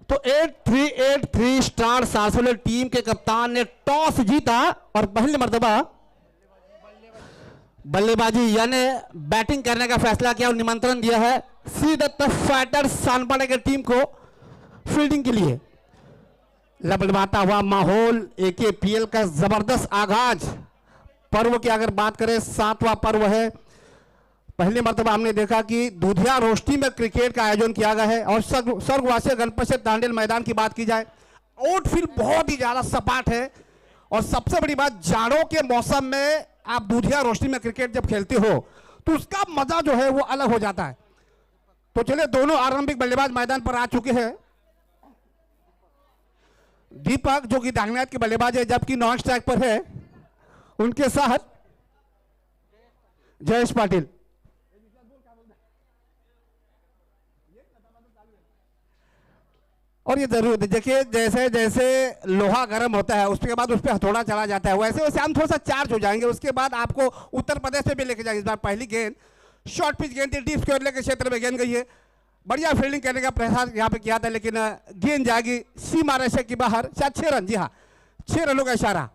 तो 8383 star सासोले team के कप्तान ने टॉस जीता और पहली मर्तबा बल्लेबाजी यानी बैटिंग करने का फैसला किया और निमंत्रण दिया है श्री दत्त फाइटर्स सानपाड़े की टीम को फील्डिंग के लिए। लबलबाता हुआ माहौल, एकेपीएल का जबरदस्त आगाज। पर्व की अगर बात करें 7वां पर्व है। पहली मर्तबा हमने देखा कि दूधिया रोशनी में क्रिकेट का आयोजन किया गया है और स्वर्गवासी गणपत से तांडेल मैदान की बात की जाए, आउटफील्ड बहुत ही ज्यादा सपाट है और सबसे बड़ी बात जाड़ों के मौसम में आप दूधिया रोशनी में क्रिकेट जब खेलते हो तो उसका मजा जो है वो अलग हो जाता है। तो चलिए दोनों आरंभिक बल्लेबाज मैदान पर आ चुके हैं। दीपक जो कि दाहिने के बल्लेबाज है जबकि नॉन स्ट्राइक पर है, उनके साथ जयेश पाटिल। और ये जरूर देखिए जैसे जैसे लोहा गर्म होता है उसके बाद उस पर हथौड़ा चला जाता है वैसे वैसे हम थोड़ा सा चार्ज हो जाएंगे। उसके बाद आपको उत्तर प्रदेश में भी लेके जाएंगे। इस बार पहली गेंद शॉर्ट पिच गेंद थी, डीप स्क्वायर के क्षेत्र में गेंद गई है। बढ़िया फील्डिंग करने का प्रयास यहाँ पे किया था लेकिन गेंद जाएगी सीमा रेखा के बाहर, शायद 6 रन। जी हाँ, 6 रनों का इशारा।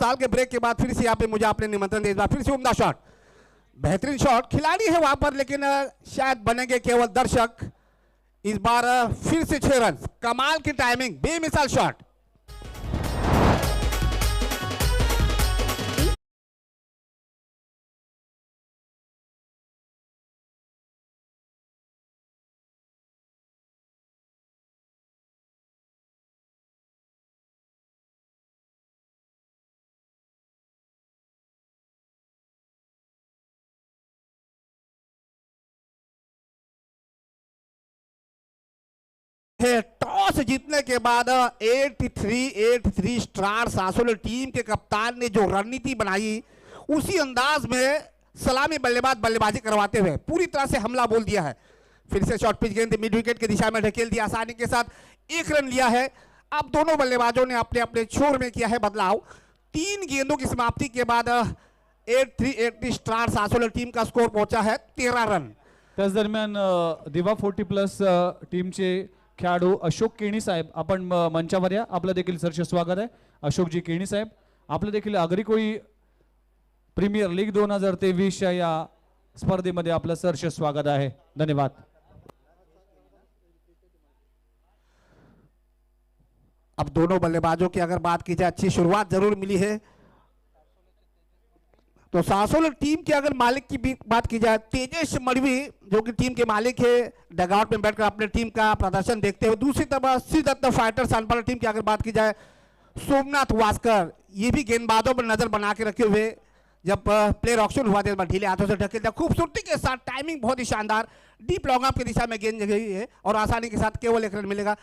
साल के ब्रेक के बाद फिर से यहाँ पे मुझे आपने निमंत्रण दिया। फिर से उम्दा शॉट, बेहतरीन शॉट। खिलाड़ी है वहां पर लेकिन शायद बनेंगे केवल दर्शक। इस बार फिर से 6 रन, कमाल की टाइमिंग, बेमिसाल शॉट। टॉस जीतने के बाद 8383 स्टार सासोले टीम के कप्तान ने जो रणनीति बनाई उसी अंदाज में सलामी बल्लेबाज बल्लेबाजी करवाते हुए पूरी तरह से हमला बोल दिया है। फिर से शॉर्ट पिच गेंद मिड विकेट की दिशा में ढकेल दिया, आसानी के साथ 1 रन लिया है। अब दोनों बल्लेबाजों ने अपने अपने छोर में किया है बदलाव। 3 गेंदों की समाप्ति के बाद 8383 स्टार सासोले टीम का स्कोर पहुंचा है 13 रन। त्याच दरम्यान दिवा 40+ टीमचे खेळाडू अशोक केणी साहेब आपण मंचावर या, आपलं देखील सरच स्वागत आहे। अशोकजी केणी साहेब, आपलं देखील अग्री कोळी प्रीमियर लीग 2023 या स्पर्धेमध्ये आपलं सरच स्वागत आहे। धन्यवाद। अब दोनों बल्लेबाजों की अगर बात की जाए अच्छी शुरुआत जरूर मिली है। तो सासोले टीम के अगर मालिक की भी बात की जाए, तेजेश मड़वी जो कि टीम के मालिक है, डगआउट में बैठकर अपने टीम का प्रदर्शन देखते हुए। दूसरी तरफ श्री दत्त फाइटर सानपाड़ा टीम की अगर बात की जाए, सोमनाथ वास्कर ये भी गेंदबाजों पर नजर बना के रखे हुए। जब प्लेयर ऑक्शन हुआ था ढीले हाथों से ढकेल दिया, खूबसूरती के साथ, टाइमिंग बहुत ही शानदार, डीप लॉन्ग ऑफ की दिशा में गेंद गई है और आसानी के साथ केवल 1 रन मिलेगा।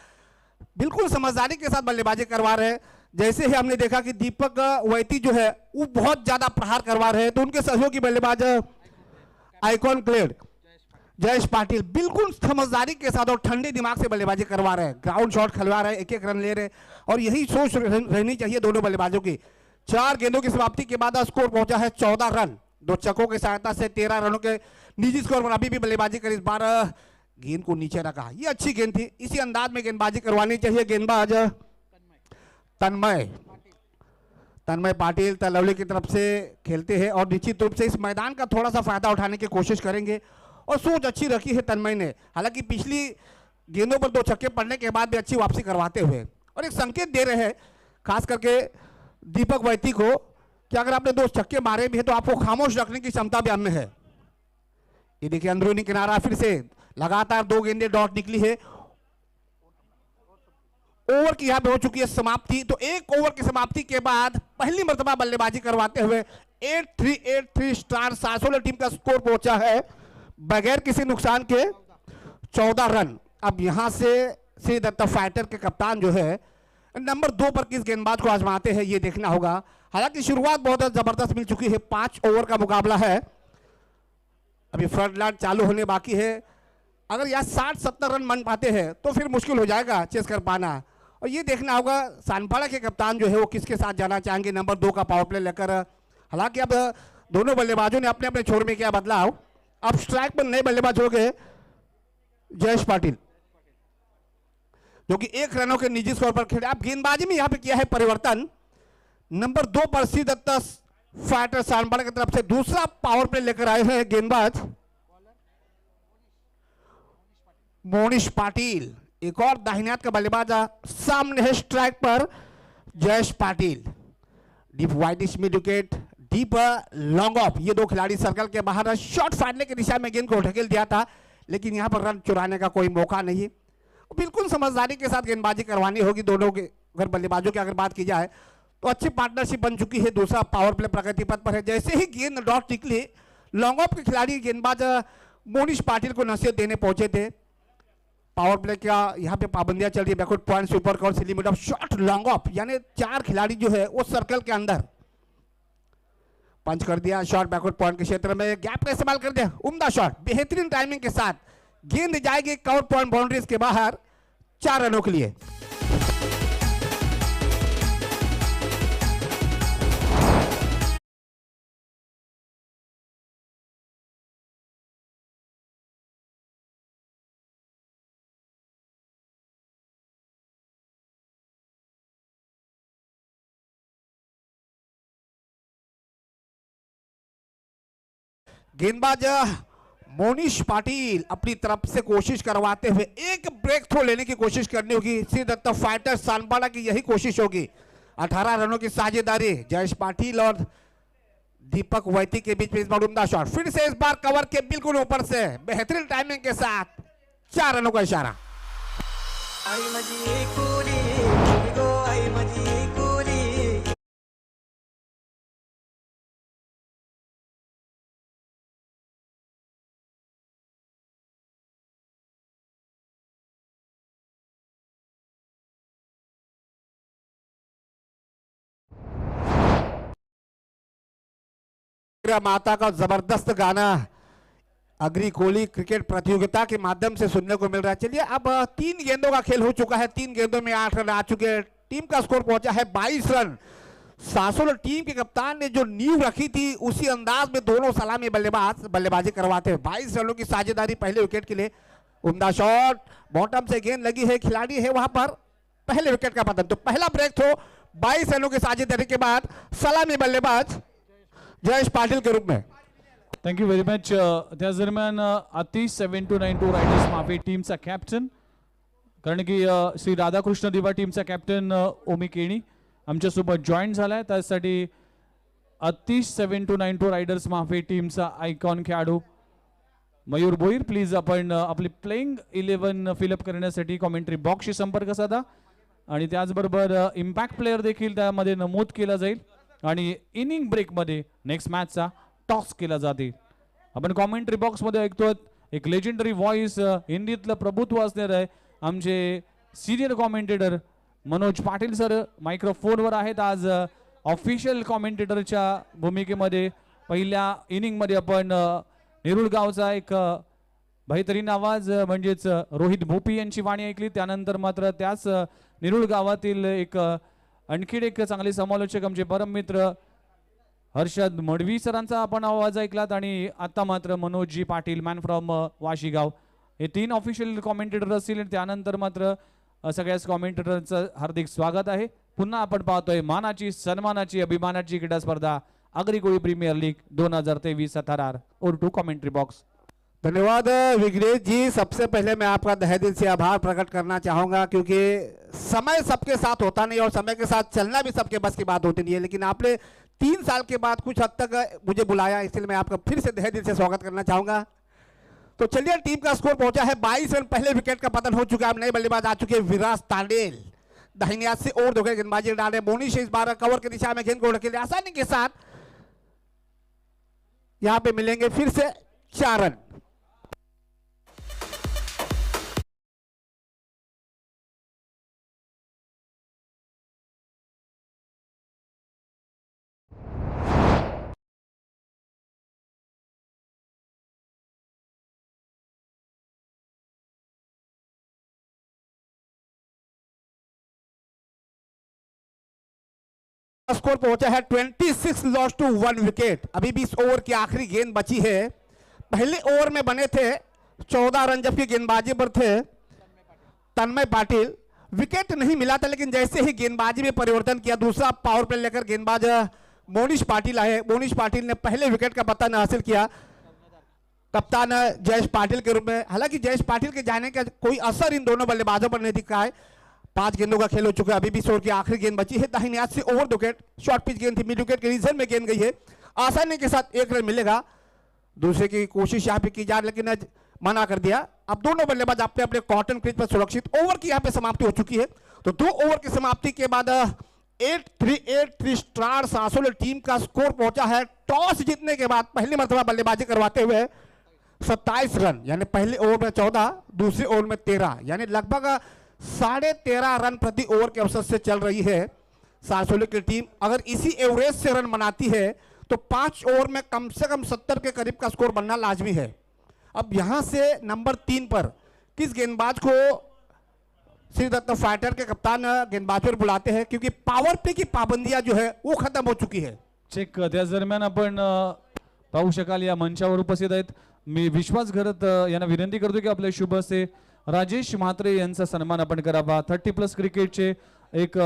बिल्कुल समझदारी के साथ बल्लेबाजी करवा रहे हैं। जैसे ही हमने देखा कि दीपक वैती जो है वो बहुत ज्यादा प्रहार करवा रहे हैं तो उनके सहयोगी बल्लेबाज आइकॉन प्लेयर जयेश पाटिल बिल्कुल समझदारी के साथ और ठंडे दिमाग से बल्लेबाजी करवा रहे हैं। ग्राउंड शॉट खिलवा रहे हैं, 1-1 रन ले रहे हैं और यही सोच रहनी चाहिए दोनों बल्लेबाजों की। 4 गेंदों की समाप्ति के बाद स्कोर पहुंचा है 14 रन। 2 छक्कों की सहायता से 13 रनों के निजी स्कोर पर अभी भी बल्लेबाजी कर इस बार गेंद को नीचे रखा। ये अच्छी गेंद थी, इसी अंदाज में गेंदबाजी करवानी चाहिए। गेंदबाज तन्मय पाटिल तलवली की तरफ से खेलते हैं और निश्चित रूप से इस मैदान का थोड़ा सा फायदा उठाने की कोशिश करेंगे और सोच अच्छी रखी है तन्मय ने। हालांकि पिछली गेंदों पर 2 छक्के पड़ने के बाद भी अच्छी वापसी करवाते हुए और एक संकेत दे रहे हैं खास करके दीपक वैती को कि अगर आपने 2 छक्के मारे भी है तो आपको खामोश रखने की क्षमता भी हमें है। ये देखिए अंदरूनी किनारा, फिर से लगातार 2 गेंदें डॉट निकली है। ओवर की यहां पे हो चुकी है समाप्ति। तो 1 ओवर की समाप्ति के बाद पहली मर्तबा बल्लेबाजी करवाते हुए 8383 स्टार सासोले टीम का स्कोर पहुंचा है बगैर किसी नुकसान के 14 रन। अब यहां से श्री दत्ता फाइटर के कप्तान जो है नंबर 2 पर किस गेंदबाज को आजमाते हैं ये देखना होगा। हालांकि शुरुआत बहुत जबरदस्त मिल चुकी है, 5 ओवर का मुकाबला है, अभी फ्रंट लाइन चालू होने बाकी है। अगर यहाँ 60-70 रन बन पाते हैं तो फिर मुश्किल हो जाएगा चेस कर पाना। और ये देखना होगा सानपाड़ा के कप्तान जो है वो किसके साथ जाना चाहेंगे नंबर 2 का पावर प्ले लेकर। हालांकि अब दोनों बल्लेबाजों ने अपने अपने छोर में किया बदलाव। अब स्ट्राइक पर नए बल्लेबाज हो गए जयेश पाटिल जो कि 1 रनों के निजी स्कोर पर खेले। अब गेंदबाजी में यहाँ पे किया है परिवर्तन, नंबर 2 पर श्री दत्ता फाइटर सानपाड़ा की तरफ से दूसरा पावर प्ले लेकर आए हैं गेंदबाज मोनिश पाटिल। एक और दाहिने हाथ का बल्लेबाज सामने है स्ट्राइक पर Jayesh Patil. Deep widish mid wicket, deep long off, ये 2 खिलाड़ी सर्कल के बाहर शॉट फाड़ने की दिशा में गेंद को ढकेल दिया था, लेकिन यहां पर रन चुराने का कोई मौका नहीं। बिल्कुल समझदारी के साथ गेंदबाजी करवानी होगी दोनों के। अगर बल्लेबाजों की अगर बात की जाए तो अच्छी पार्टनरशिप बन चुकी है। दूसरा पावर प्ले प्रगति पथ पर है। जैसे ही गेंद डॉट निकली, लॉन्ग ऑफ के खिलाड़ी गेंदबाज मोनिश पाटिल को नसीहत देने पहुंचे थे। पावर प्ले का यहाँ पे पाबंदियां चल रही है, backward point, super call, limit of shot, long off, यानी 4 खिलाड़ी जो है वो सर्कल के अंदर पंच कर दिया। शॉट बैकवर्ड पॉइंट के क्षेत्र में गैप का इस्तेमाल कर दिया, उम्दा शॉट, बेहतरीन टाइमिंग के साथ गेंद जाएगी कवर पॉइंट बाउंड्रीज के बाहर 4 रनों के लिए। गेंदबाज मोनिश पाटिल अपनी तरफ से कोशिश करवाते हुए एक ब्रेक थ्रो लेने की कोशिश करनी होगी। श्री दत्ता फाइटर सानपाड़ा की यही कोशिश होगी। 18 रनों की साझेदारी जयेश पाटिल और दीपक वैती के बीच में इस बार उम्दा शॉट, फिर से इस बार कवर के बिल्कुल ऊपर से बेहतरीन टाइमिंग के साथ 4 रनों का इशारा। माता का जबरदस्त गाना अग्री कोहली क्रिकेट प्रतियोगिता के माध्यम से सुनने को मिल रहा है। चलिए अब 3 गेंदों का खेल हो चुका है, 3 गेंदों में 8 रन आ चुके हैं। टीम का स्कोर पहुंचा है 22 रन। सासोल टीम के कप्तान ने जो नींव रखी थी उसी अंदाज में दोनों सलामी बल्लेबाज बल्लेबाजी करवाते हैं। 22 रनों की साझेदारी पहले विकेट के लिए, उम्दा शॉट, बॉटम से गेंद लगी है, खिलाड़ी है वहां पर, पहले विकेट का पतन। तो पहला ब्रेक थ्रो 22 रनों की साझेदारी के बाद सलामी बल्लेबाज जयेश पाटिल के रूप में। Thank you very much. त्याच दरम्यान आतिश 7292 रायडर्स माफी टीमचा कॅप्टन, कारण की श्री राधाकृष्ण दिवा टीमचा कॅप्टन ओमी केणी आमच्यासोबत जॉईन झालाय, त्यासाठी आतिश 7292 रायडर्स माफी टीमचा आयकॉन खेळाडू मयूर भोईर, प्लीज आपण आपली प्लेइंग 11 फिलअप करण्यासाठी कॉमेंट्री बॉक्सशी संपर्क साधा आणि त्याचबरोबर इम्पॅक्ट प्लेयर देखील त्यामध्ये नमूद केला जाईल आणि इनिंग ब्रेक मध्ये नेक्स्ट मॅचचा टॉस केला जातील। आपण कॉमेंट्री बॉक्स मध्ये ऐकतोय एक लेजेंडरी व्हॉइस, हिंदीतलं प्रभुत्व असणार आहे आमचे senior commentator Manoj Patil sir मायक्रोफोनवर आहेत। आज ऑफिशियल कॉमेंटेटरच्या भूमिकेमध्ये पहिल्या इनिंग मध्ये आपण नेरुळ गावचा एक बेहतरीन आवाज म्हणजेच रोहित भोपी यांची वाणी ऐकली, त्यानंतर मात्र त्याच नेरुळ गावातील एक आणखी एक चांगले समालोचक आमचे परम मित्र हर्षद मडवी सरांचा आपण आवाज ऐकलात आणि आता मात्र मनोजजी पाटील मॅन फ्रॉम वाशीगाव हे 3 ऑफिशियल कॉमेंटेटर असतील। त्यानंतर मात्र सगळ्याच कॉमेंटेटरचं हार्दिक स्वागत आहे। पुन्हा आपण पाहतोय मानाची सन्मानाची अभिमानाची क्रीडा स्पर्धा अग्री कोळी प्रीमियर लीग 2023 18 और 2 कॉमेंट्री बॉक्स। धन्यवाद विघ्नेश जी। सबसे पहले मैं आपका तहे दिल से आभार प्रकट करना चाहूंगा, क्योंकि समय सबके साथ होता नहीं और समय के साथ चलना भी सबके बस की बात होती नहीं है, लेकिन आपने 3 साल के बाद कुछ हद तक मुझे बुलाया, इसलिए मैं आपका फिर से तहे दिल से स्वागत करना चाहूंगा। तो चलिए टीम का स्कोर पहुंचा है 22 रन। पहले विकेट का पतन हो चुका है। अब नए बल्लेबाज आ चुके हैं विराज तांडेल, दाहिने हाथ से और 2 गेंदबाजी डाले। मोनिश इस बार कवर की दिशा में गेंद को ढकेले, आसानी के साथ यहां पे मिलेंगे फिर से 4 रन। स्कोर पहुंचा है 26 लॉस टू 1 विकेट। अभी भी इस ओवर की आखिरी गेंद बची है। पहले ओवर में बने थे 14 रन, जबकि गेंदबाजी पर थे तन्मय पाटिल। विकेट नहीं मिला था, लेकिन जैसे ही गेंदबाजी में परिवर्तन किया, दूसरा पावर प्ले लेकर गेंदबाज मोनिश पाटिल आए। मोनिश पाटिल ने पहले विकेट का पतन हासिल किया कप्तान जयेश पाटिल के रूप में। हालांकि जयेश पाटिल के जाने का कोई असर इन दोनों बल्लेबाजों पर नहीं दिखा है। 5 गेंदों का खेल हो चुका है। अभी भी ओवर की आखिरी गेंद बची है। दाहिने हाथ से over the wicket, short pitch गेंद थी, मिड विकेट के रीजन में गेंद गई है। आसानी के साथ 1 रन मिलेगा। दूसरे की कोशिश यहाँ पे की जा, लेकिन मना कर दिया। अब दोनों बल्लेबाज अपने अपने कॉटन क्रीज पर सुरक्षित। ओवर की यहाँ पे समाप्ति हो चुकी है। तो 2 ओवर की समाप्ति के बाद 8-3 स्टार सांसोली टीम का स्कोर पहुंचा है टॉस जीतने के बाद पहली मर्तबा बल्लेबाजी करवाते हुए 27 रन, यानी पहले ओवर में 14, दूसरे ओवर में 13, यानी लगभग 13.5 रन प्रति ओवर के अवसर से चल रही है सांसोली की टीम। अगर इसी एवरेज से रन बनाती है तो 5 ओवर में कम से कम 70 के करीब का स्कोर बनना लाजमी है। अब यहां से नंबर 3 पर किस गेंदबाज को श्री दत्त फाइटर के कप्तान गेंदबाज पर बुलाते हैं, क्योंकि पावर प्ले की पाबंदियां जो है वो खत्म हो चुकी है। चेक त्याच दरम्यान आपण पाहू शकाल या मंचावर उपस्थित आहेत। मी विश्वास घरत यांना विनंती करतो की आपले शुभ असे राजेश म्हात्रे यांचा सन्मान आपण करावा। 30+ क्रिकेटचे एक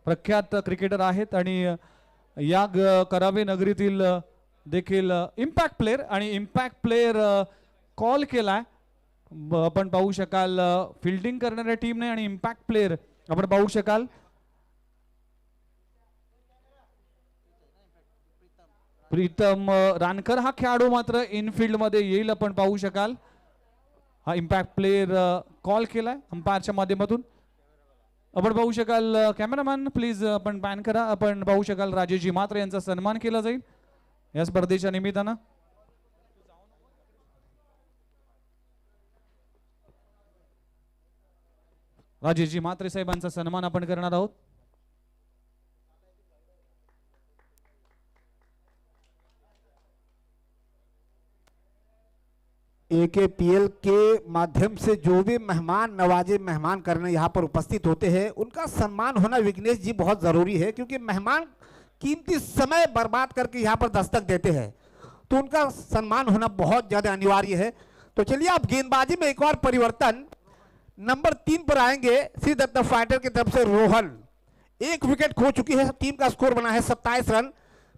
प्रख्यात क्रिकेटर आहेत आणि या करावे नगरीतील देखील इम्पॅक्ट प्लेयर आणि इम्पॅक्ट प्लेयर कॉल केलाय। आपण पाहू शकाल फिल्डिंग करणाऱ्या टीमने आणि इम्पॅक्ट प्लेयर आपण पाहू शकाल। प्रीतम रानकर हा खेळाडू मात्र इनफिल्ड मध्ये येईल, आपण पाहू शकाल। हा इम्पॅक्ट प्लेयर कॉल केलाय अंपायरच्या माध्यमातून। आपण पाहू शकाल कॅमेरामॅन प्लीज आपण पॅन करा। आपण पाहू शकाल राजेशजी म्हात्रे यांचा सन्मान केला जाईल या स्पर्धेच्या निमित्तानं। राजेशजी म्हात्रे साहेबांचा सन्मान आपण करणार आहोत। AKPL के माध्यम से जो भी मेहमान नवाजे मेहमान करने यहाँ पर उपस्थित होते हैं, उनका सम्मान होना विघ्नेश जी बहुत जरूरी है, क्योंकि मेहमान कीमती समय बर्बाद करके यहाँ पर दस्तक देते हैं, तो उनका सम्मान होना बहुत ज्यादा अनिवार्य है। तो चलिए अब गेंदबाजी में एक और परिवर्तन। नंबर 3 पर आएंगे श्री दत्त फाइटर की तरफ से रोहन। 1 विकेट खो चुकी है। टीम का स्कोर बना है 27 रन।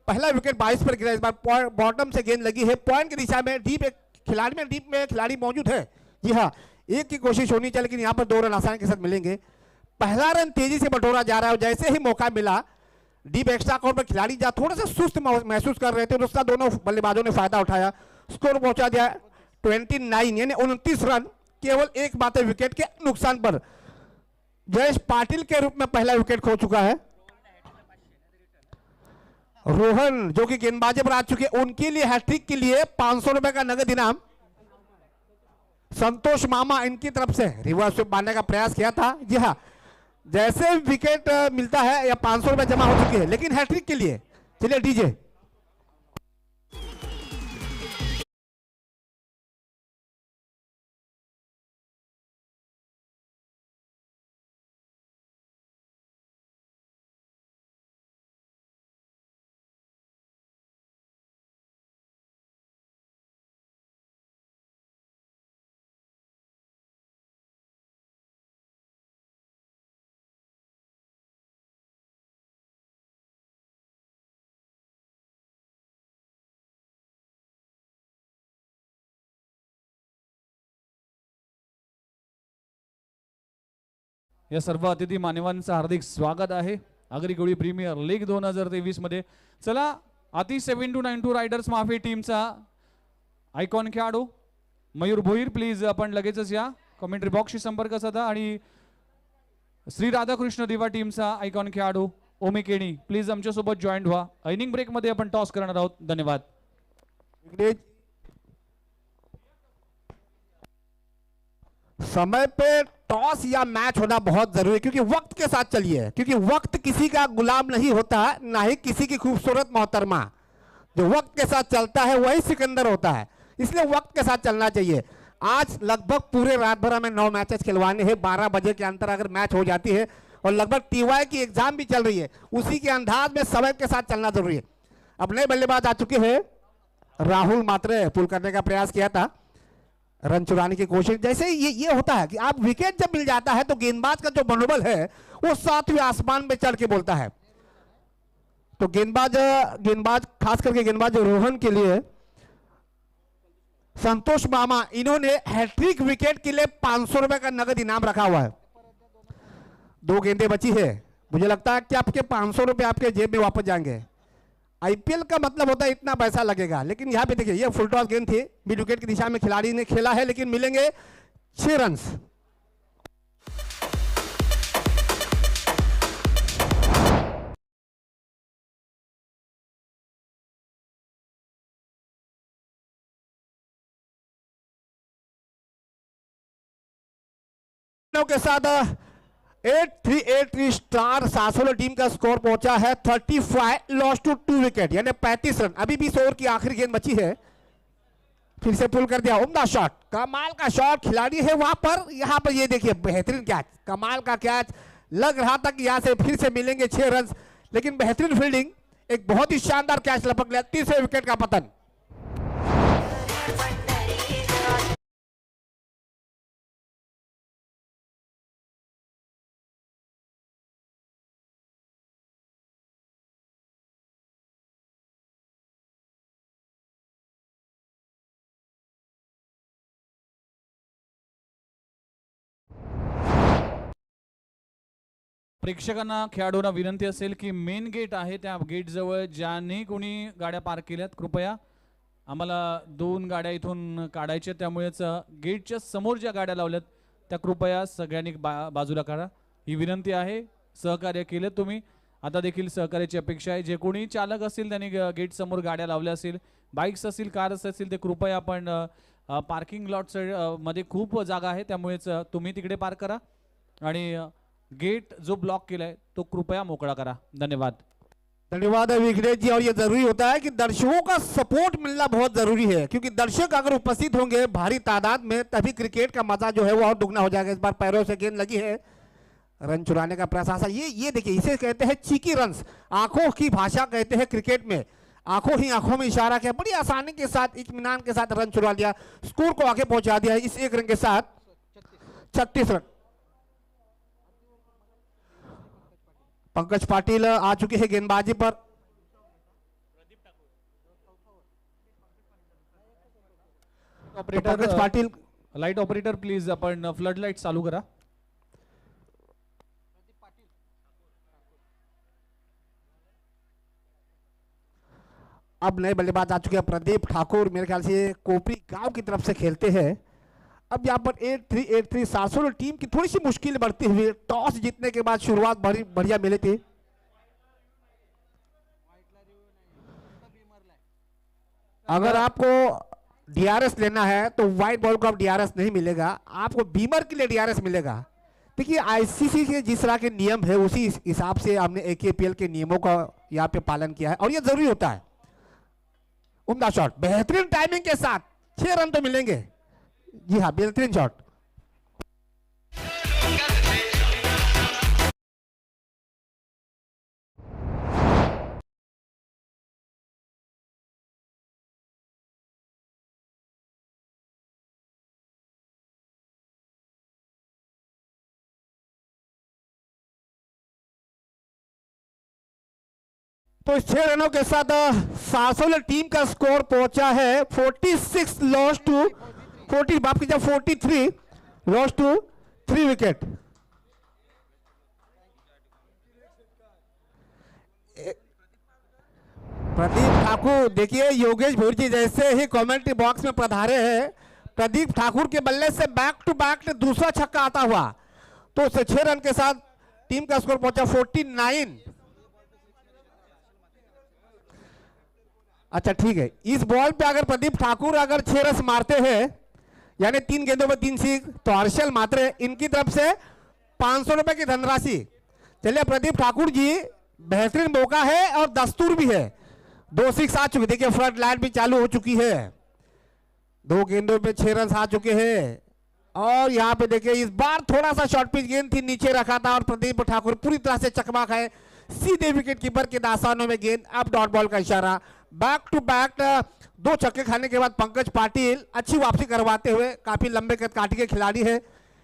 पहला विकेट 22 पर गिरा। इस बार बॉटम से गेंद लगी है पॉइंट की दिशा में। डीप खिलाड़ी मौजूद है। जी हाँ, 1 की कोशिश होनी चाहिए, लेकिन यहाँ पर 2 रन आसानी के साथ मिलेंगे। पहला रन तेजी से बटोरा जा रहा है। जैसे ही मौका मिला डीप एक्स्ट्रा कॉर्नर पर खिलाड़ी जा थोड़ा सा सुस्त महसूस कर रहे थे, तो उसका दोनों बल्लेबाजों ने फायदा उठाया। स्कोर पहुंचा दिया 29, यानी 29 रन, केवल एक बात है विकेट के नुकसान पर। जयेश पाटिल के रूप में पहला विकेट खो चुका है। रोहन जो कि गेंदबाजी पर आ चुके हैं, उनके लिए हैट्रिक के लिए 500 रुपए का नगद इनाम। संतोष मामा इनकी तरफ से रिवर्स स्वीप मारने का प्रयास किया था। जी हाँ, जैसे विकेट मिलता है या 500 रुपए जमा हो चुके हैं, लेकिन हैट्रिक के लिए चलिए डीजे। या सर्व अतिथी मान्यवांचं हार्दिक स्वागत आहे आगरी कोळी प्रीमियर लीग 2023 मध्ये। चला अति 7-9 रायडर्स माफी टीमचा आयकॉन खेळाडू मयूर भोईर प्लीज आपण लगेचच या कमेंट्री बॉक्सशी संपर्क साधा। आणि श्री राधाकृष्ण दिवा टीमचा आयकॉन खेळाडू ओमी केणी प्लीज आमच्या सोबत जॉईन व्हा। इनिंग ब्रेक मध्ये आपण टॉस करणार आहोत। धन्यवाद। समय पे टॉस या मैच होना बहुत जरूरी है, क्योंकि वक्त के साथ चलिए, क्योंकि वक्त किसी का गुलाम नहीं होता, ना ही किसी की खूबसूरत मोहतरमा। जो वक्त के साथ चलता है वही सिकंदर होता है, इसलिए वक्त के साथ चलना चाहिए। आज लगभग पूरे रात भर हमें 9 मैचेस खिलवाने हैं। 12 बजे के अंतर अगर मैच हो जाती है और लगभग टीवाई की एग्जाम भी चल रही है, उसी के अंदाज में समय के साथ चलना जरूरी है। अब नए बल्लेबाज आ चुके हैं राहुल मात्रे, पुल करने का प्रयास किया था, रन चुराने की कोशिश। जैसे ये होता है कि आप विकेट जब मिल जाता है तो गेंदबाज का जो मनोबल है वो सातवें आसमान में चढ़ के बोलता है। तो गेंदबाज खास करके गेंदबाज रोहन के लिए संतोष मामा, इन्होंने हैट्रिक विकेट के लिए 500 रुपए का नगद इनाम रखा हुआ है। 2 गेंदें बची है, मुझे लगता है कि आपके 500 रुपए आपके जेब में वापस जाएंगे। आईपीएल का मतलब होता है इतना पैसा लगेगा, लेकिन यहाँ पे देखिए ये फुल टॉस गेंद थी, मिड विकेट की दिशा में खिलाड़ी ने खेला है, लेकिन मिलेंगे 6 रन। के साथ 8383 स्टार सासोलो टीम का स्कोर पहुंचा है 35, लॉस टू 2 विकेट, यानी 35 रन। अभी 20 ओवर की आखिरी गेंद बची है, फिर से पुल कर दिया, उम्दा शॉट, कमाल का शॉट, खिलाड़ी है वहां पर। यहां पर ये देखिए बेहतरीन कैच, कमाल का कैच, लग रहा था कि यहां से फिर से मिलेंगे 6 रन, लेकिन बेहतरीन फील्डिंग, एक बहुत ही शानदार कैच लपक लिया, 30वें विकेट का पतन। प्रेक्षकांना खेळाडूंना विनंती असेल की मेन गेट आहे त्या गेट जवळ ज्यांनी कोणी गाड्या पार्क केल्यात कृपया आम्हाला 2 गाड्या इथून काढायच्या, त्यामुळेच गेटच्या समोर ज्या गाड्या लावल्यात त्या कृपया सगळ्यांनी बाजूला काढा, ही विनंती आहे। सहकार्य केलं तुम्ही, आता देखील सहकार्याची अपेक्षा आहे। जे कोणी चालक असतील त्यांनी गेट समोर गाड्या लावल्या असतील, बाईक्स असतील, कार्स असतील, ते कृपया आपण पार्किंग लॉट मध्ये खूप जागा आहे, त्यामुळेच तुम्ही तिकडे पार्क करा आणि गेट जो ब्लॉक केलाय तो कृपया मोकळा करा। धन्यवाद। धन्यवाद विघ्नेश जी। और ये जरूरी होता है कि दर्शकों का सपोर्ट मिलना बहुत जरूरी है, क्योंकि दर्शक अगर उपस्थित होंगे भारी तादाद में तभी क्रिकेट का मजा जो है वो और दुगना हो जाएगा। इस बार पैरों से गेंद लगी है, रन चुराने का प्रयास। ये देखिए इसे कहते हैं चीकी रन्स, आंखों की भाषा कहते हैं क्रिकेट में, आंखों ही आंखों में इशारा किया, बड़ी आसानी के साथ इत्मीनान के साथ रन चुरा लिया, स्कोर को आगे पहुंचा दिया इस 1 रन के साथ, 36 रन। पंकज पाटिल आ चुके हैं गेंदबाजी पर, operator Pankaj Patil, light operator please आपण फ्लड लाइट चालू करा। अब नए बल्लेबाज आ चुके हैं प्रदीप ठाकुर, मेरे ख्याल से कोपरी गांव की तरफ से खेलते हैं। अब यहाँ पर 8383 सासोलो टीम की थोड़ी सी मुश्किल बढ़ती हुई, टॉस जीतने के बाद शुरुआत बढ़िया मिली थी। अगर आपको डीआरएस लेना है तो व्हाइट बॉल को अब डीआरएस नहीं मिलेगा, आपको बीमर के लिए डीआरएस मिलेगा। देखिए आईसीसी के जिस तरह के नियम है उसी हिसाब से हमने एकेपीएल के नियमों का यहाँ पे पालन किया है और ये जरूरी होता है। उम्दा शॉट, बेहतरीन टाइमिंग के साथ 6 रन तो मिलेंगे। जी हाँ, बेहतरीन शॉट। तो 6 रनों के साथ सासोलो टीम का स्कोर पहुंचा है 46 लॉस टू 40, माफ कीजिए 43 loss to 3 wicket. Pradeep Thakur, देखिए योगेश भोर जी जैसे ही कमेंट्री बॉक्स में पधारे हैं, प्रदीप ठाकुर के बल्ले से बैक टू बैक दूसरा छक्का आता हुआ, तो उससे 6 रन के साथ टीम का स्कोर पहुंचा 49। अच्छा ठीक है, इस बॉल पे अगर प्रदीप ठाकुर अगर 6 रन मारते हैं यानी 3 गेंदों में 3 सिक्स, तो हर्षल मात्रे इनकी तरफ से 500 रुपए की धनराशि। चलिए प्रदीप ठाकुर जी, बेहतरीन मौका है और दस्तूर भी है, 2 सिक्स आ चुके, देखिए फ्लड लाइट भी चालू हो चुकी है, 2 गेंदों पे 6 रन आ चुके हैं और यहाँ पे देखिए इस बार थोड़ा सा शॉर्ट पिच गेंद थी, नीचे रखा था और प्रदीप ठाकुर पूरी तरह से चकमा खाए, सीधे विकेट कीपर के दास्तानों में गेंद, अब डॉट बॉल का इशारा। बैक टू बैक 2 छक्के खाने के बाद पंकज पाटिल अच्छी वापसी करवाते हुए, काफी लंबे कद काटी के खिलाड़ी है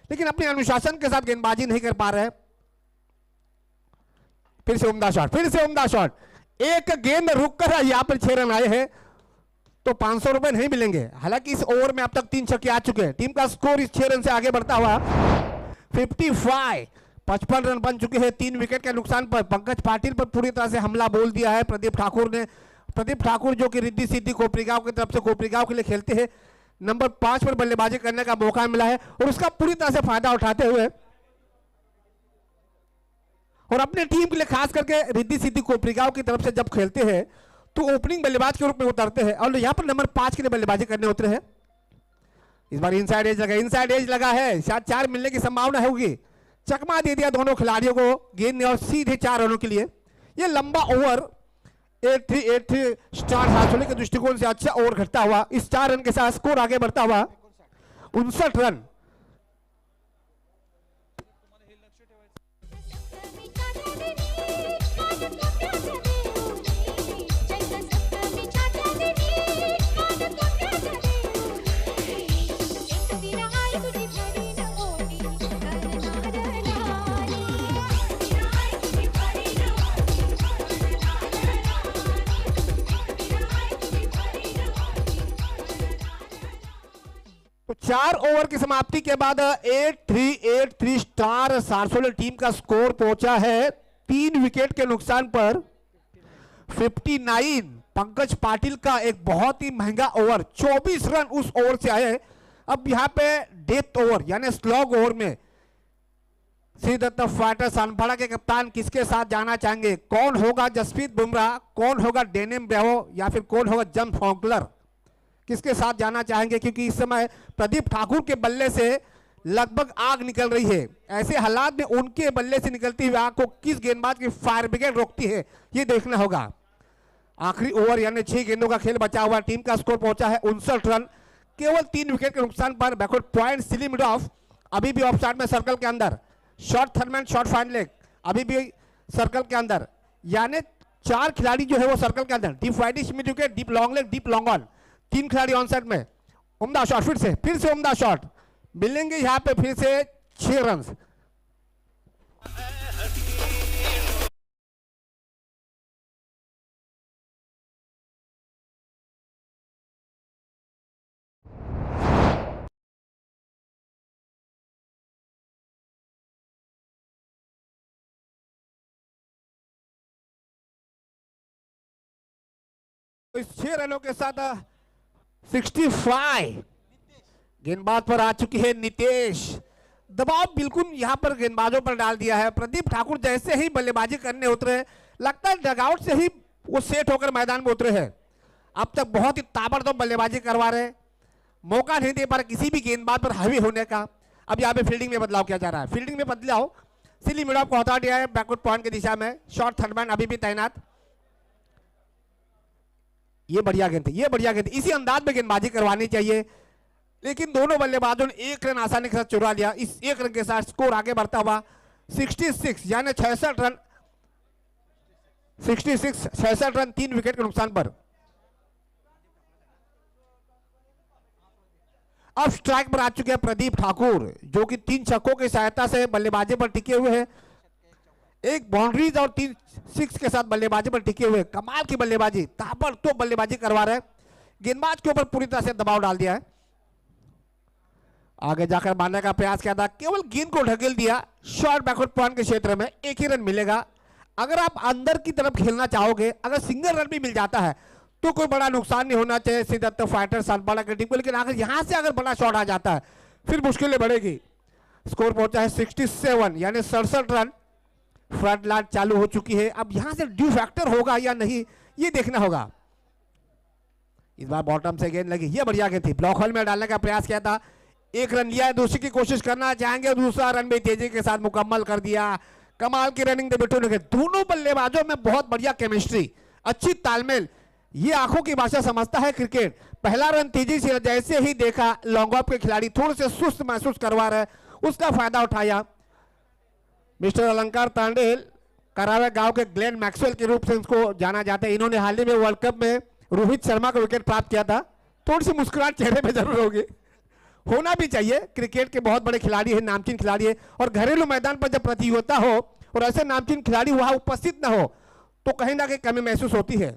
लेकिन अपने अनुशासन के साथ गेंदबाजी नहीं कर पा रहे। फिर से उम्दा शॉट, फिर से उम्दा शॉट, एक गेंद रुककर यहाँ पर 6 रन आए हैं तो 500 रुपए नहीं मिलेंगे। हालांकि इस ओवर में अब तक 3 छक्के आ चुके हैं, टीम का स्कोर इस 6 रन से आगे बढ़ता हुआ 55 रन बन चुके हैं 3 विकेट के नुकसान पर। पंकज पाटिल पर पूरी तरह से हमला बोल दिया है प्रदीप ठाकुर ने। प्रदीप ठाकुर जो कि रिद्धि सिद्धि कोपरीगांव की तरफ से कोपरीगांव के लिए खेलते हैं, नंबर 5 पर बल्लेबाजी करने का मौका मिला है और उसका पूरी तरह से फायदा उठाते हुए और अपने टीम के लिए खास करके रिद्धि सिद्धि कोपरीगांव की तरफ से जब खेलते हैं तो ओपनिंग बल्लेबाज के रूप में उतरते हैं और यहाँ पर नंबर 5 के लिए बल्लेबाजी करने उतरे हैं। इस बार इनसाइड एज लगा है, शायद 4 मिलने की संभावना होगी। चकमा दे दिया दोनों खिलाड़ियों को गेंद ने और सीधे 4 रनों के लिए। यह लंबा ओवर 8-3 स्टार हासिल के दृष्टिकोण से अच्छा ओवर घटता हुआ इस 4 रन के साथ स्कोर आगे बढ़ता हुआ 59 रन। तो 4 ओवर की समाप्ति के बाद 8-3 स्टार सारसोले टीम का स्कोर पहुंचा है 3 विकेट के नुकसान पर 59। पंकज पाटिल का एक बहुत ही महंगा ओवर 24 रन उस ओवर से आए। अब यहां पे डेथ ओवर यानी स्लॉग ओवर में श्रीदत्त फाइटर सानपाड़ा के कप्तान किसके साथ जाना चाहेंगे? कौन होगा जसप्रीत बुमराह, कौन होगा डेनिम ब्रेवो या फिर कौन होगा जम फॉन्कलर? किसके साथ जाना चाहेंगे? क्योंकि इस समय प्रदीप ठाकुर के बल्ले से लगभग आग निकल रही है। ऐसे हालात में उनके बल्ले से निकलती हुई आग को किस गेंदबाज की फायर ब्रिगेड रोकती है, ये देखना होगा। आखिरी ओवर यानी 6 गेंदों का खेल बचा हुआ, टीम का स्कोर पहुंचा है 59 रन, केवल 3 विकेट के नुकसान पर। Backward point silly mid of अभी भी ऑफ साइड में सर्कल के अंदर, short third man short fine leg अभी भी सर्कल के अंदर, यानी 4 खिलाड़ी जो है वो सर्कल के अंदर। Deep wide mid wicket, deep long leg, deep long on, 3 खिलाड़ी ऑन साइड में। उम्दा शॉट, फिर से उम्दा शॉट मिलेंगे यहां पे, फिर से 6 रन। इस 6 रनों के साथ 65 गेंदबाज पर आ चुकी है नितेश। दबाव बिल्कुल यहां पर गेंदबाजों पर डाल दिया है। प्रदीप ठाकुर जैसे ही बल्लेबाजी करने उतरे, लगता है डगआउट से ही वो सेट होकर मैदान में उतरे हैं। अब तक बहुत ही ताबड़तोड़ बल्लेबाजी करवा रहे, मौका नहीं दे पा रहे किसी भी गेंदबाज पर हावी होने का। अब यहाँ पे फील्डिंग में बदलाव किया जा रहा है, फील्डिंग में बदलाव सिली मिड ऑफ को हटा दिया है बैकवर्ड पॉइंट की दिशा में। शॉर्ट थर्डमैन अभी भी तैनात। ये बढ़िया गेंद थी, ये बढ़िया गेंद, इसी अंदाज में गेंदबाजी करवानी चाहिए, लेकिन दोनों बल्लेबाजों ने 1 रन आसानी के साथ चुरा लिया। इस 1 रन के साथ स्कोर आगे बढ़ता हुआ 66 यानी 66 रन, 66 रन 3 विकेट के नुकसान पर। अब स्ट्राइक पर आ चुके हैं प्रदीप ठाकुर, जो कि 3 छक्कों की सहायता से बल्लेबाजी पर टिके हुए हैं। एक बाउंड्रीज और 3 6 के साथ बल्लेबाजी पर टिके हुए, कमाल की बल्लेबाजी, ताबड़तोड़ बल्लेबाजी करवा रहे, गेंदबाज के ऊपर पूरी तरह से दबाव डाल दिया है। आगे जाकर मारने का प्रयास किया था, केवल गेंद को ढकेल दिया। शॉर्ट बैकवर्ड पॉइंट के क्षेत्र में 1 ही रन मिलेगा। अगर आप अंदर की तरफ खेलना चाहोगे, अगर सिंगल रन भी मिल जाता है तो कोई बड़ा नुकसान नहीं होना चाहिए श्रीदत्त फाइटर सानपाड़ा की टीम को, लेकिन अगर यहां से अगर बड़ा शॉट आ जाता है फिर मुश्किलें बढ़ेगी। स्कोर पहुंचा है 67 यानी 67 रन। फ्रंट लाइन चालू हो चुकी है, अब यहां से ड्यू फैक्टर होगा या नहीं ये देखना होगा। इस बार बॉटम से गेंद लगी, ये बढ़िया गेंद थी, ब्लॉक होल में डालने का प्रयास किया था। 1 रन लिया है, दूसरी की कोशिश करना चाहेंगे, दूसरा रन भी तेजी के साथ मुकम्मल कर दिया। कमाल की रनिंग दे बिट्टू ने, दोनों बल्लेबाजों में बहुत बढ़िया केमिस्ट्री, अच्छी तालमेल, ये आंखों की भाषा समझता है क्रिकेट। पहला रन तेजी से, जैसे ही देखा लॉन्ग ऑफ के खिलाड़ी थोड़े से सुस्त महसूस करवा रहे, उसका फायदा उठाया मिस्टर अलंकार तांडेल। करावे गांव के ग्लेन मैक्सवेल के रूप से इनको जाना जाता है। इन्होंने हाल ही में वर्ल्ड कप में रोहित शर्मा का विकेट प्राप्त किया था। थोड़ी सी मुस्कुराहट चेहरे पे जरूर होगी, होना भी चाहिए। क्रिकेट के बहुत बड़े खिलाड़ी है, नामचीन खिलाड़ी है, और घरेलू मैदान पर जब प्रतियोगिता हो और ऐसे नामचीन खिलाड़ी वहां उपस्थित ना हो तो कहीं ना कहीं कमी महसूस होती है।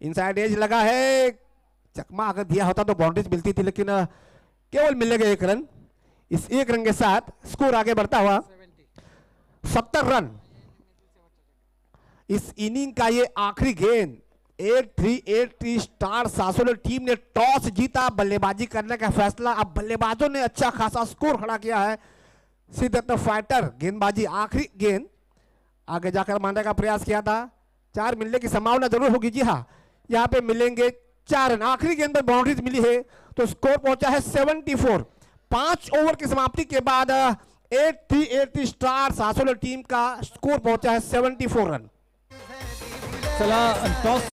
इनसाइड एज लगा है, चकमा अगर दिया होता तो बाउंड्रीज मिलती थी, लेकिन केवल मिलेगा 1 रन। इस 1 रन के साथ स्कोर आगे बढ़ता हुआ 70 रन। इस इनिंग का ये आखिरी गेंद 8-3 स्टार सासोले टीम ने टॉस जीता, बल्लेबाजी करने का फैसला। अब बल्लेबाजों ने अच्छा खासा स्कोर खड़ा किया है। सिद्धार्थ फाइटर गेंदबाजी, आखिरी गेंद आगे जाकर मारने का प्रयास किया था। 4 मिलने की संभावना जरूर होगी। जी हाँ, यहाँ पे मिलेंगे 4 रन। आखिरी गेंद पर बाउंड्रीज मिली है तो स्कोर पहुंचा है 74। 5 ओवर की समाप्ति के बाद 8-3 स्टार सासोले टीम का स्कोर पहुंचा है 74 रन। चला toss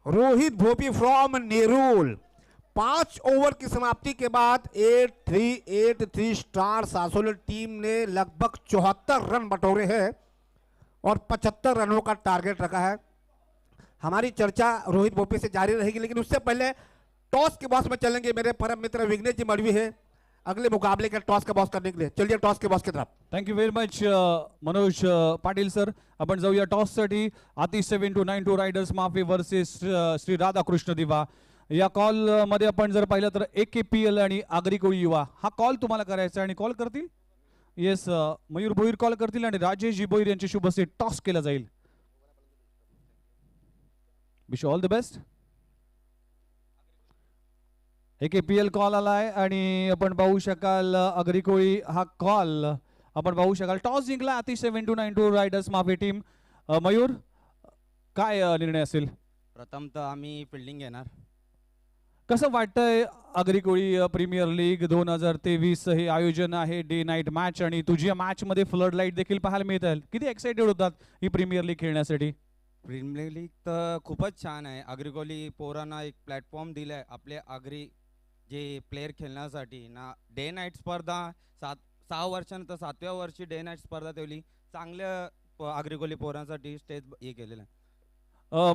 Rohit Bhopi from Nerul. 5 over की समाप्ति के बाद 8-3 स्टार सासोले टीम ने लगभग 74 रन बटोरे हैं और 75 रनों का टारगेट रखा है। हमारी चर्चा रोहित भोपी से जारी रहेगी, लेकिन उससे पहले टॉस के बॉस में चलेंगे। मेरे परम मित्र विघ्नेश जी मड़वी है अगले मुकाबले के टॉस का बॉस करने के लिए। चलिए टॉस के बॉस की तरफ। Thank you very much Manoj Patil sir. आपण जाऊया टॉससाठी. आतिश 7-2-9-2 रायडर्स माफी वर्सेस श्री राधाकृष्ण दिवा. या कॉल मध्ये आपण जर पाहिलं तर AKPL आणि आगरी कोळी युवा हा कॉल तुम्हाला करायचा आणि कॉल करतील येस मयूर भोईर कॉल करतील आणि राजेश जी भोईर यांच्या शुभ हस्ते टॉस केला जाईल. Wish all the best. AKPL call आलाय आणि आपण पाहू शकाल आगरी कोळी हा कॉल आपण पाहू शकाल. टॉस जिंकला आतिश 7-2-9-2 रायडर्स माफी टीम. मयूर काय निर्णय असेल? प्रथम तर आम्ही फिल्डिंग घेणार. कसं वाटतंय आगरी कोळी प्रीमियर लीग 2023 हे आयोजन आहे, डे नाईट मॅच, आणि तुझ्या मॅच मध्ये फ्लड लाईट देखील पाहायला मिळतील. किती एक्साइटेड होतात ही प्रीमियर लीग खेळण्यासाठी? प्रीमियर लीग तर खूपच छान आहे. आगरी कोळी पोरांना एक प्लॅटफॉर्म दिलाय आपले आगरी जे प्लेयर खेळण्यासाठी ना. डे नाईट स्पर्धा 6 वर्षानंतर 7व्या वर्षी डे नाईट स्पर्धा ठेवली. चांगल्या आगरी कोळी पोरांसाठी स्टेज हे केलेलं आहे.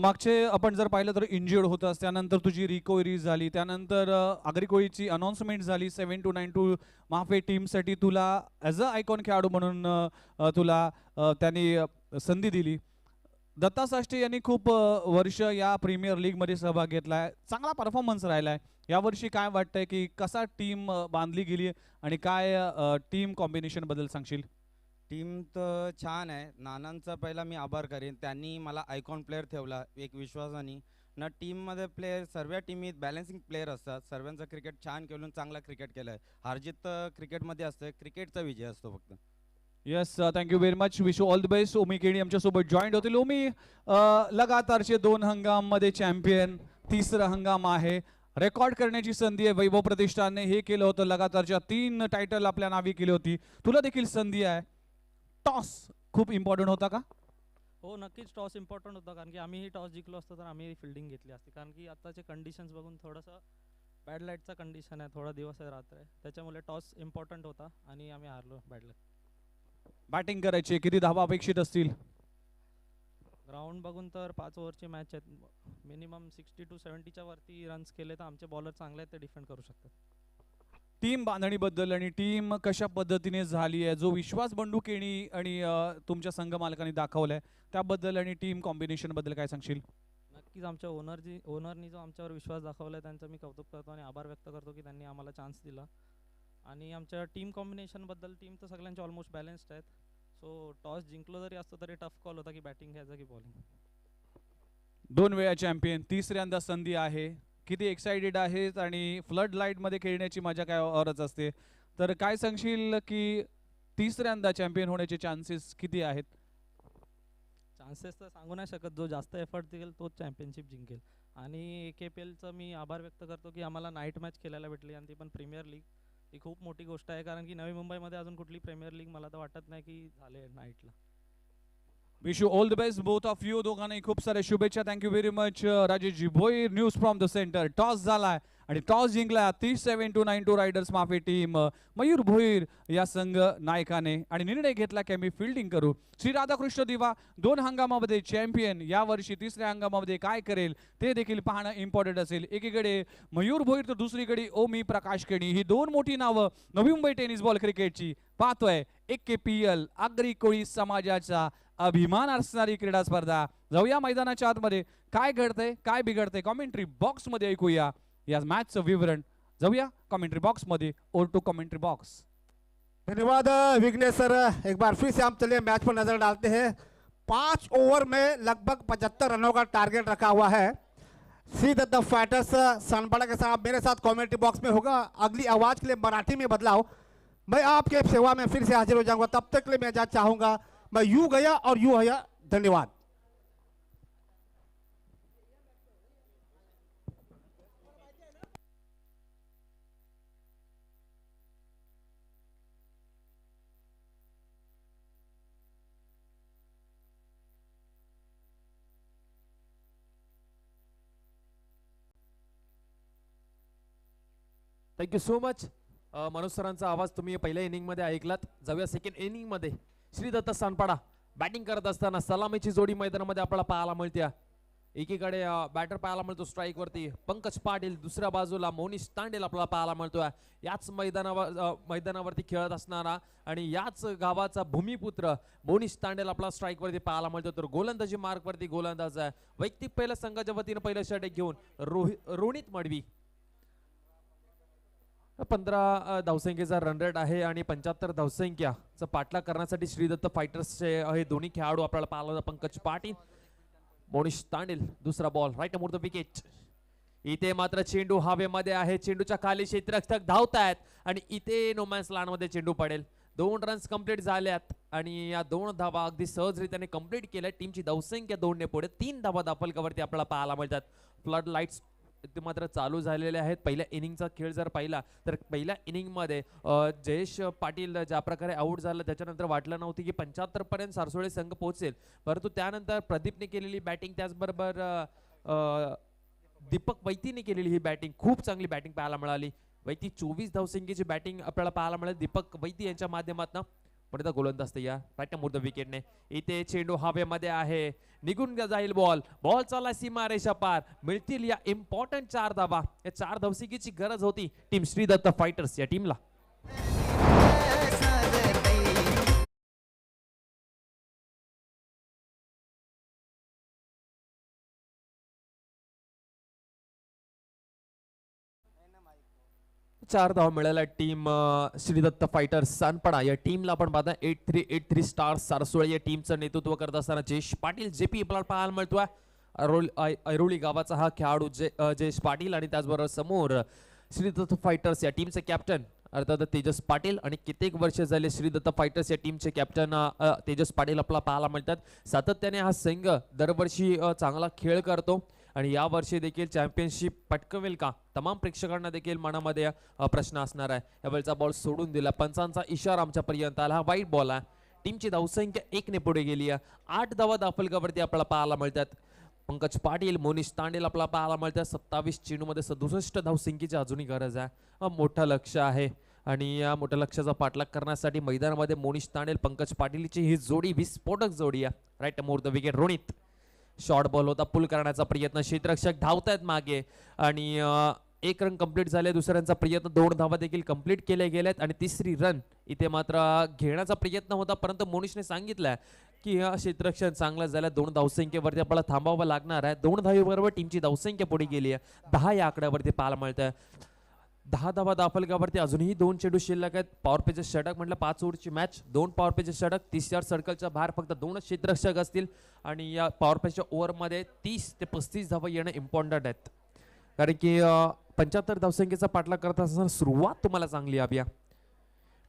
मागचे आपण जर पाहिलं तर इंज्युर्ड होतास, त्यानंतर तुझी रिकव्हरी झाली, त्यानंतर आगरी कोळीची अनाउन्समेंट झाली 7-2-9-2 माफे टीमसाठी. तुला ॲज अ आयकॉन खेळाडू म्हणून तुला त्यांनी संधी दिली. दत्ता साष्टे यांनी खूप वर्ष या प्रीमियर लीगमध्ये सहभाग घेतला आहे, चांगला परफॉर्मन्स राहिला आहे. यावर्षी काय वाटतंय की कसा टीम बांधली गेली आणि काय टीम कॉम्बिनेशन बद्दल सांगशील? टीम तर छान आहे. नानांचा पहिला मी आभार करेन, त्यांनी मला आयकॉन प्लेअर ठेवला एक विश्वासाने ना. टीममध्ये प्लेयर सर्व टीमीत बॅलन्सिंग प्लेयर असतात. सर्वांचं क्रिकेट छान खेळून चांगला क्रिकेट केलं आहे. हारजीत तर क्रिकेटमध्ये असतं, क्रिकेटचा विजय असतो फक्त. Yes thank you very much. Wish all the best. Omi Keni आमच्यासोबत जॉईंट होतील. ओमी लगातारचे 2 हंगाममध्ये चॅम्पियन, तिसरा हंगाम आहे. रेकॉर्ड करण्याची संधी आहे. वैभव प्रतिष्ठानने हे केलं होतं, लगातारच्या 3 टायटल आपल्या नावी केली होती. तुला देखील संधी आहे. टॉस खूप इम्पॉर्टंट होता का? हो नक्कीच टॉस इम्पॉर्टंट होता, कारण की आम्हीही टॉस जिंकलो असतो तर आम्ही फिल्डिंग घेतली असती. कारण की आताचे कंडिशन्स बघून थोडंसं बॅड लाईटचा कंडिशन आहे, थोडा दिवस आहे रात्र आहे, त्याच्यामुळे टॉस इम्पॉर्टंट होता आणि आम्ही हारलो बॅड लाईट. बॅटिंग करायची, किती धावा अपेक्षित असतील? ग्राउंड बघून तर 5 ओव्हरची मॅच आहेत. मिनिमम 60 to 70च्या वरती रन्स केले तर आमचे बॉलर चांगले आहेत, ते डिफेंड करू शकतात. टीम बांधणीबद्दल आणि टीम कशा पद्धतीने झाली आहे, जो विश्वास बंडू केणी आणि तुमच्या संघ मालकांनी दाखवलाय त्याबद्दल आणि टीम कॉम्बिनेशन बद्दल काय सांगशील? नक्कीच आमच्या ओनरनी जो आमच्यावर विश्वास दाखवला आहे त्यांचं मी कौतुक करतो आणि आभार व्यक्त करतो की त्यांनी आम्हाला चान्स दिला. आणि आमच्या टीम कॉम्बिनेशनबद्दल टीम तर सगळ्यांचे ऑलमोस्ट बॅलन्स्ड आहेत. सो टॉस जिंकलो जरी असतो तरी टफ कॉल होता की बॅटिंग घ्यायचं की बॉलिंग. 2 वेळा चॅम्पियन, तिसऱ्यांदा संधी आहे. किती एक्साइटेड आहेत आणि फ्लड लाईट मध्ये खेळण्याची मजा काय औरच असते. तर काय सांगशील की तिसऱ्यांदा चॅम्पियन होण्याचे चान्सेस किती आहेत? चान्सेस तर सांगू नाही शकत. जो जास्त एफर्ट देईल तोच चॅम्पियनशिप जिंकेल. आणि KPLचं मी आभार व्यक्त करतो की आम्हाला नाईट मॅच खेळायला भेटली आणि ती पण प्रीमियर लीग. ही खूप मोठी गोष्ट आहे कारण की नवी मुंबईमध्ये अजून कुठली प्रीमियर लीग मला तर वाटत नाही की झाले नाईटला. Wish you all the best both of you. दोघांनाही खूप साऱ्या शुभेच्छा. Thank you very much. राजेशजी Bhoir, news from the centre. Toss झालाय आणि टॉस जिंकला 37-92 रायडर्स माफी टीम. मयूर भोईर या संघ नायकाने आणि निर्णय घेतला की आम्ही फिल्डिंग करू. श्री राधाकृष्ण दिवा 2 हंगामामध्ये चॅम्पियन, या वर्षी तिसऱ्या हंगामामध्ये काय करेल ते देखील पाहणं इम्पॉर्टंट असेल. एकीकडे मयूर भोईर तर दुसरीकडे ओमी प्रकाश केणी. ही 2 मोठी नावं नवी मुंबई टेनिस बॉल क्रिकेटची पाहतोय. एक KPL आगरी कोळी समाजाचा अभिमान असणारी क्रीडा स्पर्धा. जाऊया मैदानाच्या आतमध्ये. काय घडतंय काय बिघडतंय कॉमेंट्री बॉक्स मध्ये ऐकूया या मॅचचं विवरण. जाऊया कमेंट्री बॉक्स मध्ये. ओर टू कमेंट्री बॉक्स. धन्यवाद विघ्नेश सर. एक बार फिर से हम चलिए मैच पर नजर डालते हैं. 5 ओवर में लगभग 75 रनों का टारगेट रखा हुआ है. श्री दत्त फाइटर्स सनपाड़ा के साथ मेरे साथ कमेंट्री बॉक्स में होगा. अगली आवाज के लिए मराठी में बदलाव. मैं आपके सेवा में फिर से हाजिर हो जाऊंगा. तब तक के लिए मैं इजाजत चाहूंगा. मैं यूं गया और यूं आया. धन्यवाद. Thank you so much. मनोज सरांचा आवाज तुम्ही पहिल्या इनिंगमध्ये ऐकलात. जाऊया सेकंड इनिंगमध्ये. श्रीदत्त सानपाडा बॅटिंग करत असताना सलामीची जोडी मैदानामध्ये आपल्याला पाहायला मिळते. एकीकडे बॅटर पाहायला मिळतो स्ट्राईक वरती पंकज पाटील, दुसऱ्या बाजूला मोनिश तांडेल आपल्याला पाहायला मिळतोय. याच मैदानावरती खेळत असणारा आणि याच गावाचा भूमिपुत्र मोनिश तांडेल आपला स्ट्राईक वरती पाहायला मिळतो. तर गोलंदाजी मार्क वरती गोलंदाज आहे. वैयक्तिक पहिल्या संघाच्या वतीनं पहिलं षटक घेऊन रोहित मडवी. 15 धावसंख्येचा रन रेट आहे आणि 75 धावसंख्याचा पाठलाग करण्यासाठी श्रीदत्त फायटर्सचे हे दोन्ही खेळाडू आपल्याला पाहायला. पंकज पाटील, मोनिश तांडेल. दुसरा बॉल राईट अमोर द विकेट. इथे मात्र चेंडू हवेमध्ये आहे. चेंडूच्या खाली क्षेत्ररक्षक धावतायत आणि इथे नोमॅन्स लँड मध्ये चेंडू पडेल. 2 रन्स कंप्लीट झाल्यात आणि या 2 धावा अगदी सहजरित्याने कंप्लीट केल्या. टीमची धावसंख्या 2 ने पुढे. 3 धावा दाफलकावरती आपल्याला पाहायला मिळतात. फ्लड लाईट्स ते मात्र चालू झालेले आहेत. पहिल्या इनिंगचा खेळ जर पाहिला तर पहिल्या इनिंग मध्ये जयेश पाटील ज्या प्रकारे आउट झाला त्याच्यानंतर वाटलं नव्हतं की 75 पर्यंत सारसोळे संघ पोहोचेल. परंतु त्यानंतर प्रदीपने केलेली बॅटिंग, त्याचबरोबर दीपक वैतीने केलेली ही बॅटिंग, खूप चांगली बॅटिंग पाहायला मिळाली. वैती 24 धावसंख्येची बॅटिंग आपल्याला पाहायला मिळाली दीपक वैती यांच्या माध्यमातून. पण गोलंदाज या राईट अमोर द विकेटने. इथे चेंडू हवेमध्ये आहे. निघून जाईल बॉल. बॉल चालला सीमारेषा पार. मिळतील या इम्पॉर्टंट 4 धावा. या 4 धावसंख्येची गरज होती टीम श्रीदत्त फायटर्स या टीमला. चार धाव मिळाल्या टीम श्रीदत्त फायटर्स सानपाडा या टीमला. आपण पाहता 8383 स्टार्स सारसोळे या टीमचं नेतृत्व करत असताना जयेश पाटील JP आपल्याला पाहायला मिळतोय. ऐरोली गावाचा हा खेळाडू जयेश पाटील आणि त्याचबरोबर समोर श्रीदत्त फायटर्स या टीमचे कॅप्टन अर्थात तेजस पाटील. आणि कित्येक वर्ष झाले श्रीदत्त फायटर्स या टीमचे कॅप्टन तेजस पाटील आपल्याला पाहायला मिळतात. सातत्याने हा संघ दरवर्षी चांगला खेळ करतो आणि या वर्षी देखील चॅम्पियनशिप पटकवेल का, तमाम प्रेक्षकांना देखील मनामध्ये प्रश्न असणार आहे. यावेळचा बॉल सोडून दिला. पंचांचा इशारा आमच्यापर्यंत आला. हा वाईट बॉल आहे. टीमची धावसंख्या 1 ने पुढे गेली आहे. 8 धावा दाफलकावरती आपल्याला पाहायला मिळतात. पंकज पाटील, मोनिश तांडेल आपल्याला पाहायला मिळतात. 27 चेंडूमध्ये 67 धावसंख्येची अजूनही गरज आहे. मोठं लक्ष आहे आणि या मोठ्या लक्ष्याचा पाठलाग करण्यासाठी मैदानामध्ये मोनिश तांडेल पंकज पाटीलची ही जोडी विस्फोटक जोडी आहे. राईट अमोर the wicket. Ronit short ball होता, पुल करण्याचा प्रयत्न. क्षेत्ररक्षक धावतायत मागे आणि 1 रन कंप्लीट झाले. दुसऱ्यांचा प्रयत्न 2 धावा देखील कंप्लीट केले गेलेत आणि तिसरी रन इथे मात्र घेण्याचा प्रयत्न होता, परंतु मोनिशने सांगितलं की क्षेत्ररक्षण चांगलं झालं. 2 धावसंख्येवरती आपल्याला थांबावं लागणार आहे. 2 धावेबरोबर टीमची धावसंख्या पुढे गेली आहे. 10 या आकड्यावरती पाहायला मिळतंय. 10 धावा दाफलकावरती अजूनही 2 चेंडू शिल्लक आहेत. पॉवर प्लेचे षटक म्हटलं 5 ओव्हरची मॅच, 2 पॉवर प्लेचे षटक, 30 सर्कलच्या बाहेर फक्त 2च क्षेत्ररक्षक असतील आणि या पॉवर प्लेच्या ओव्हरमध्ये 30 ते 35 धावा येणं इम्पॉर्टंट आहेत, कारण की 75 धावसंख्येचा पाठलाग करत असताना सुरुवात तुम्हाला चांगली हवी आहे.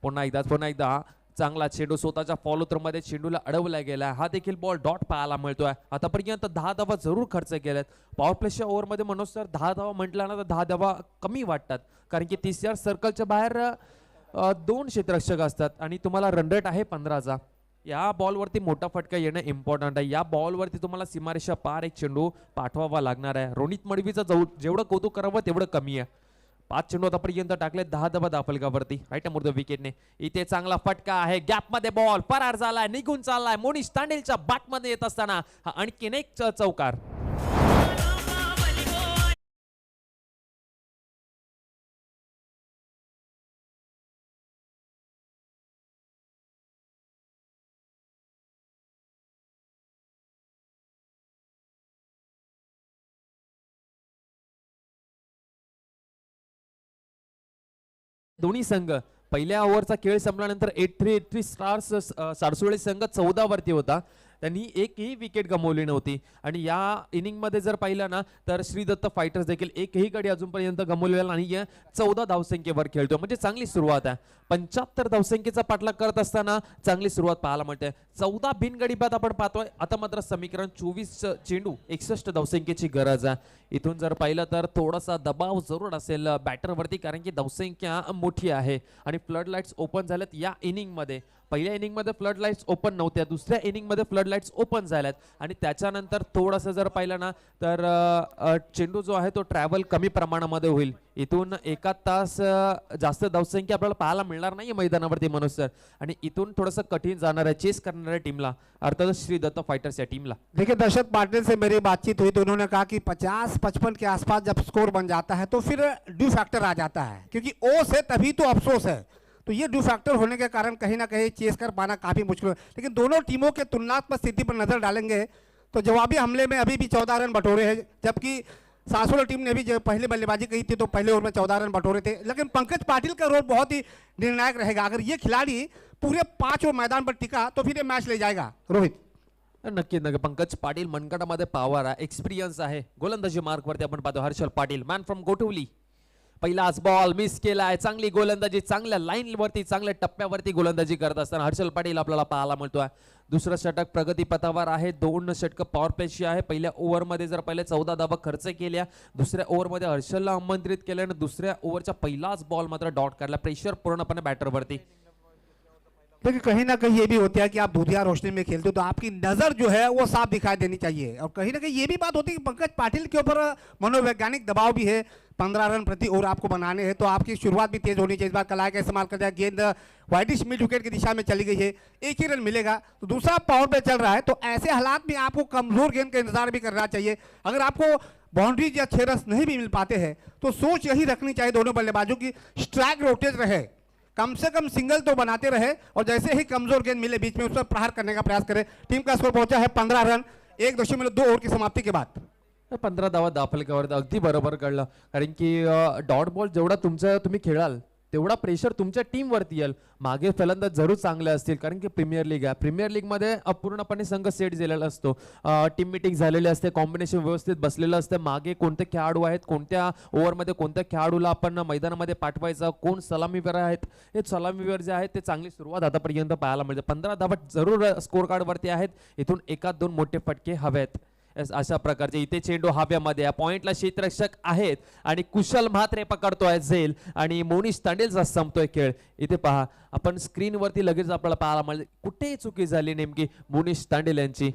पुन्हा एकदा चांगला चेंडू स्वतःच्या फॉलो थ्रो मध्ये चेंडूला अडवला गेला. हा देखील बॉल डॉट पाहायला मिळतोय. आतापर्यंत 10 धावा जरूर खर्च केल्यात. पॉवर प्लेच्या ओव्हरमध्ये मनोज सर 10 धावा म्हटला ना तर 10 धावा कमी वाटतात, कारण की 30 सर्कलच्या बाहेर 2 क्षेत्ररक्षक असतात आणि तुम्हाला रन रेट आहे 15चा. या बॉलवरती मोठा फटका येणं इम्पॉर्टंट आहे. या बॉलवरती तुम्हाला सीमारेषा पार एक चेंडू पाठवावा लागणार आहे. रोनित मडवीचं जेवढं कौतुक करावं तेवढं कमी आहे. 5 चेंडू आतापर्यंत टाकले, 10 धावा दाफलकावरती. राईट अमोर द विकेटने इथे चांगला फटका आहे. गॅप मध्ये बॉल परार झालाय, निघून चाललाय. मोनिश तांडेलच्या बॅट मध्ये येत असताना हा आणखीन एक चौकार. दोन्ही संघ पहिल्या ओव्हरचा खेळ संपल्यानंतर 8-3 स्टार्स सारसोळे संघ 14 वरती होता. त्यांनी एकही विकेट गमावली नव्हती आणि या इनिंग मध्ये जर पाहिलं ना तर श्रीदत्त फायटर्स देखील एकही गडी अजूनपर्यंत गमावलेला नाही. 14 धावसंख्येवर खेळतो, म्हणजे चांगली सुरुवात आहे. 75 धावसंख्येचा पाठलाग करत असताना चांगली सुरुवात पाहायला मिळते. 14 बिनगडी बाद आपण पाहतोय. आता मात्र समीकरण 24 चेंडू 61 धावसंख्येची गरज आहे. इथून जर पाहिलं तर थोडासा दबाव जरूर असेल बॅटरवरती, कारण की धावसंख्या मोठी आहे आणि फ्लड लाईट्स ओपन झाल्यात या इनिंग मध्ये. पहिल्या इनिंग मध्ये फ्लड लाईट्स ओपन नव्हत्या, दुसऱ्या इनिंग मध्ये फ्लड लाईट्स ओपन झाल्यात आणि त्याच्यानंतर थोडंसं जर पाहिलं ना तर चेंडू जो आहे तो ट्रॅव्हल कमी प्रमाणामध्ये होईल. इथून 1 तास जास्त धावसंख्या आपल्याला पाहायला मिळणार नाही मैदानावरती मनोज सर, आणि इथून थोडंसं कठीण जाणार आहे चेस करणाऱ्या टीमला, अर्थात श्रीदत्त फाइटर्स या टीमला. देखिए दर्शक पाटिल से मेरी बातचीत हुई तो उन्होंने कहा कि 50-55 के आसपास जब स्कोर बन जाता है तो फिर ड्यू फैक्टर आ जाता है, क्योंकि ओ से तभी तो अफसोस है. तो ये ड्यू फैक्टर होने के कारण कहीं ना कहीं चेस कर पाना काफ़ी मुश्किल है. लेकिन दोनों टीमों के तुलनात्मक स्थिति पर नजर डालेंगे तो जवाबी हमले में अभी भी 14 रन बटोरे हैं, जबकि सासोला टीम ने भी जो पहले बल्लेबाजी की थी तो पहले ओवर में 14 रन बटोरे थे. लेकिन पंकज पाटिल का रोल बहुत ही निर्णायक रहेगा. अगर ये खिलाड़ी पूरे 5 ओवर मैदान पर टिका तो फिर ये मैच ले जाएगा. रोहित नक्की पंकज पाटील मनगटामध्ये पॉवर आहे, एक्सपिरियन्स आहे. गोलंदाजी मार्कवरती आपण पाहतो हर्षल पाटील, मॅन फ्रॉम गोटवली. पहिलाच बॉल मिस केलाय. चांगली गोलंदाजी, चांगल्या लाईन वरती चांगल्या टप्प्यावरती गोलंदाजी करत असताना हर्षल पाटील आपल्याला पाहायला मिळतोय. दुसरं षटक प्रगतीपथावर आहे. 2 षटक पॉवर प्लेची आहे. पहिल्या ओव्हरमध्ये जर पहिले 14 धावा खर्च केल्या, दुसऱ्या ओव्हरमध्ये हर्षलला आमंत्रित केलं आणि दुसऱ्या ओव्हरच्या पहिलाच बॉल मात्र डॉट काढला. प्रेशर पूर्णपणे बॅटरवरती. देखिए कहीं ना कहीं ये भी होता है कि आप धुंधिया रोशनी में खेलते हो तो आपकी नज़र जो है वो साफ दिखाई देनी चाहिए, और कहीं ना कहीं ये भी बात होती है कि पंकज पाटिल के ऊपर मनोवैज्ञानिक दबाव भी है. 15 रन प्रति ओवर आपको बनाने हैं तो आपकी शुरुआत भी तेज होनी चाहिए. इस बार कलाई का इस्तेमाल कर दिया, गेंद वाइडिश मिड विकेट की दिशा में चली गई है, 1 ही रन मिलेगा. तो दूसरा पावर पे चल रहा है तो ऐसे हालात में आपको कमजोर गेंद का इंतजार भी करना चाहिए. अगर आपको बाउंड्रीज या 6 रन नहीं भी मिल पाते हैं तो सोच यही रखनी चाहिए दोनों बल्लेबाजों की, स्ट्राइक रोटेट रहे, कम से कम सिंगल तो बनाते रहे और जैसे ही कमजोर गेंद मिले बीच में उस पर प्रहार करने का प्रयास करें. टीम का स्कोर पहुंचा है 15 रन 1.2 ओवर की समाप्ति के बाद. 15 धावा दाफलकावर अगदी बरोबर कळलं, कारण की डॉट बॉल जेवढा तुम्ही खेळाल तेवढा प्रेशर तुमच्या टीम वरती येईल. मागे फलंदाज जरूर चांगले असतील, कारण की प्रीमियर लीग आहे. प्रीमियर लीग मध्ये पूर्णपणे संघ सेट झालेला असतो, टीम मीटिंग झालेली असते, कॉम्बिनेशन व्यवस्थित बसलेलं असतं. मागे कोणते खेळाडू आहेत, कोणत्या ओव्हरमध्ये कोणत्या खेळाडूला आपण मैदानामध्ये पाठवायचं, कोण सलामीवीर आहेत, हे सलामीवीर जे आहेत ते चांगली सुरुवात आतापर्यंत पाहायला मिळते. 15 धावा जरूर स्कोर कार्ड वरती आहेत. इथून 1-2 मोठे फटके हवेत. अशा प्रकारचे इथे चेंडू हव्यामध्ये, पॉइंटला क्षेत्ररक्षक आहेत आणि कुशल म्हात्रे पकडतोय झेल आणि मोनिश तांडेलचा संपतोय खेळ. इथे पहा आपण स्क्रीनवरती लगेच आपल्याला पाहायला मिळेल कुठे चुकी झाली नेमकी मोनिश तांडेल यांची.